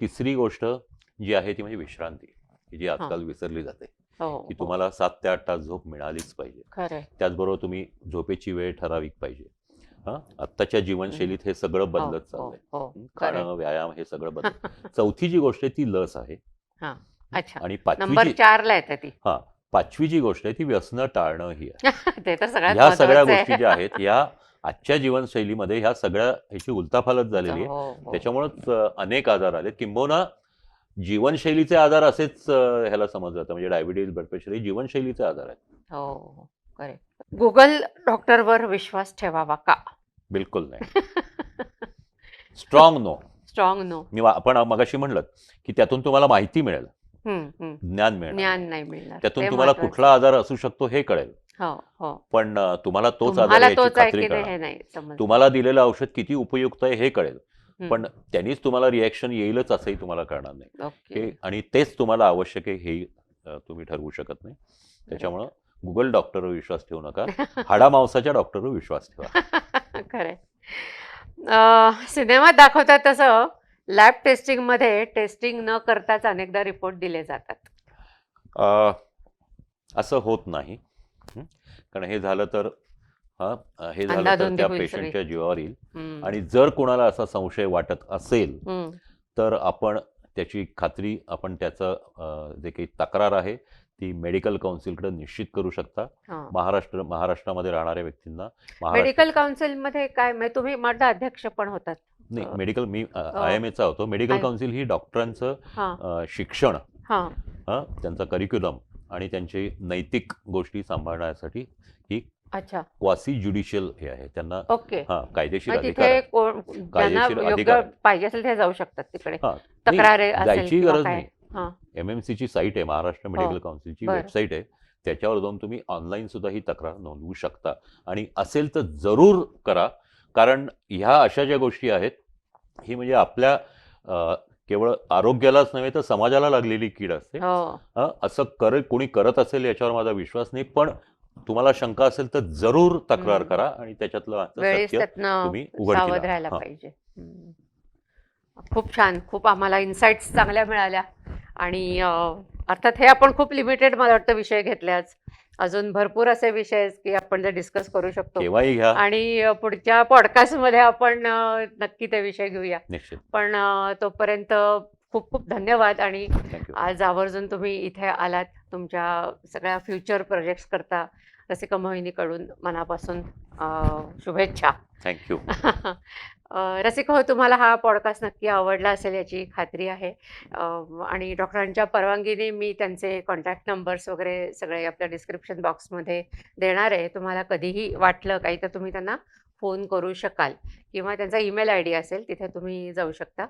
तिसरी गोष्ट जी आहे ती म्हणजे विश्रांती, की जी आजकाल विसरली जाते, हो की हो तुम्हाला 7 ते 8 तास झोप मिळालीच पाहिजे. खरंय. त्याचबरोबर तुम्ही झोपेची वेळ ठराविक पाहिजे. आत्ताच्या जीवनशैलीत हे सगळं हो बदलत हो चाललंय. हो खरंय. खाणं, व्यायाम हे सगळं बदलत. चौथी जी गोष्ट आहे ती लस आहे. हा अच्छा. आणि नंबर 4ला येते ती. पाचवी जी गोष्ट आहे ती व्यसनं टाळणं ही आहे. ते तर सगळ्यात ह्या सगळ्या महत्वाचं गोष्टी आहे. ज्या आहेत ह्या आजच्या जीवनशैलीमध्ये ह्या सगळ्या ह्याची उलथापालथ झालेली आहे. हो हो त्याच्यामुळेच अनेक आजार आले, किंबहुना जीवनशैलीचे आजार असेच ह्याला समजलं जातं. म्हणजे डायबिटीज, ब्लड प्रेशर हे जीवनशैलीचे आजार आहेत. हो हो करेक्ट. गुगल डॉक्टरवर विश्वास ठेवावा का? बिलकुल नाही. Strong no. Strong no. आपण मगाशी म्हणलं की त्यातून तुम्हाला माहिती मिळेल, ज्ञान मिळणार ज्ञान नाही. नाही मिळणार. त्यातून ते तुम्हाला महत्वाचं. कुठला आजार असू शकतो हे कळेल, हो हो पण तुम्हाला तोच आजार तुम्हाला आहे याची तोच आहे खात्री की नाही करणार. हे नाही समज. तुम्हाला दिलेलं औषध किती उपयुक्त आहे हे कळेल, पण त्यांनीच तुम्हाला रिॲक्शन येईलच असंही तुम्हाला कळणार नाही. ओके. आणि तेच तुम्हाला आवश्यक आहे हे तुम्ही ठरवू शकत नाही. त्याच्यामुळं गुगल डॉक्टरवर विश्वास ठेवू नका. हाडामांसाच्या डॉक्टरवर विश्वास ठेवा. खरंय. सिनेमात दाखवतात तसं लॅब टेस्टिंग मध्ये टेस्टिंग न करताच अनेकदा रिपोर्ट दिले जातात. असं होत नाही. कारण हे झालं तर हे झालं तर अंधाधुंदी त्या होईल पेशंटच्या जीवावर येईल. हम्म. आणि जर कोणाला असा संशय वाटत असेल हम्म. तर आपण त्याची खात्री, आपण त्याचं जे काही तक्रार आहे ती मेडिकल काउन्सिलकडे निश्चित करू शकता. हा. महाराष्ट्रामध्ये राहणाऱ्या व्यक्तींना मेडिकल काउन्सिल मध्ये काय म्हणजे तुम्ही माझा अध्यक्ष पण होतात. नाही, मेडिकल मी IMA चा होतो. मेडिकल काउन्सिल ही डॉक्टरांचं हा शिक्षण, हा त्यांचा करिक्युलम आणि त्यांची नैतिक गोष्टी सांभाळण्यासाठी ही अच्छा क्वासी ज्युडिशियल हे आहे. त्यांना ओके. कायदेशीर मग अधिकार तिथे आहे. ज्यांना कायदेशीर योग्य अधिकार आहे. पाहिजे असेल ते जाऊ शकतात तिकडे. हा, नाही, तक्रार असेल जायची किंवा गरज काय. नाही. हा MMCची साईट आहे, महाराष्ट्र मेडिकल काउन्सिलची बरं. वेबसाईट आहे. त्याच्यावर जाऊन तुम्ही ऑनलाईन सुद्धा ही तक्रार नोंदवू शकता. आणि असेल तर जरूर करा, कारण ह्या अशा ज्या गोष्टी आहेत ही म्हणजे आपल्या केवळ आरोग्यालाच नव्हे तर समाजाला लागलेली कीड असते. हो असं कोणी करत असेल याच्यावर माझा विश्वास नाही, पण तुम्हाला शंका असेल तर जरूर तक्रार करा आणि त्याच्यातलं वेळेस सत्य त्यातनं तुम्ही उघडकीला सावध आणा. राहायला हा. पाहिजे. खूप छान. खूप आम्हाला इन्साइट्स चांगल्या मिळाल्या. आणि अर्थात हे आपण खूप लिमिटेड मला वाटतं विषय घेतले आज. अजून भरपूर असे विषय आहेत की आपण जे डिस्कस करू शकतो. केव्हाही घ्या, आणि पुढच्या पॉडकास्टमध्ये आपण नक्की ते विषय घेऊया. निश्चित. पण तोपर्यंत खूप खूप धन्यवाद. आणि थँक्यू. आज आवर्जून तुम्ही इथे आलात. तुमच्या सगळ्या फ्युचर प्रोजेक्ट्स करता रसिका मोहिनीकडून मनापासून शुभेच्छा. थँक्यू. रसिका हो, तुम्हाला हा पॉडकास्ट नक्की आवडला असेल याची खात्री आहे. आणि डॉक्टरांच्या परवानगीने मी त्यांचे कॉन्टॅक्ट नंबर्स वगैरे सगळे आपल्या डिस्क्रिप्शन बॉक्समध्ये देणार आहे. तुम्हाला कधीही वाटलं काही तर तुम्ही त्यांना फोन करू शकाल किंवा त्यांचा ईमेल ID असेल तिथे तुम्ही जाऊ शकता.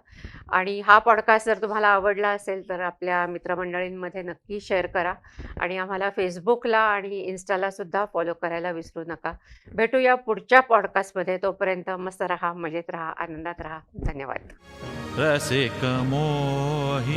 आणि हा पॉडकास्ट जर तुम्हाला आवडला असेल तर आपल्या मित्रमंडळींमध्ये नक्की शेअर करा. आणि आम्हाला फेसबुकला आणि इन्स्टाला सुद्धा फॉलो करायला विसरू नका. भेटूया पुढच्या पॉडकास्टमध्ये. तोपर्यंत मस्त राहा, मजेत राहा, आनंदात राहा. धन्यवाद. रसिक मोहिनी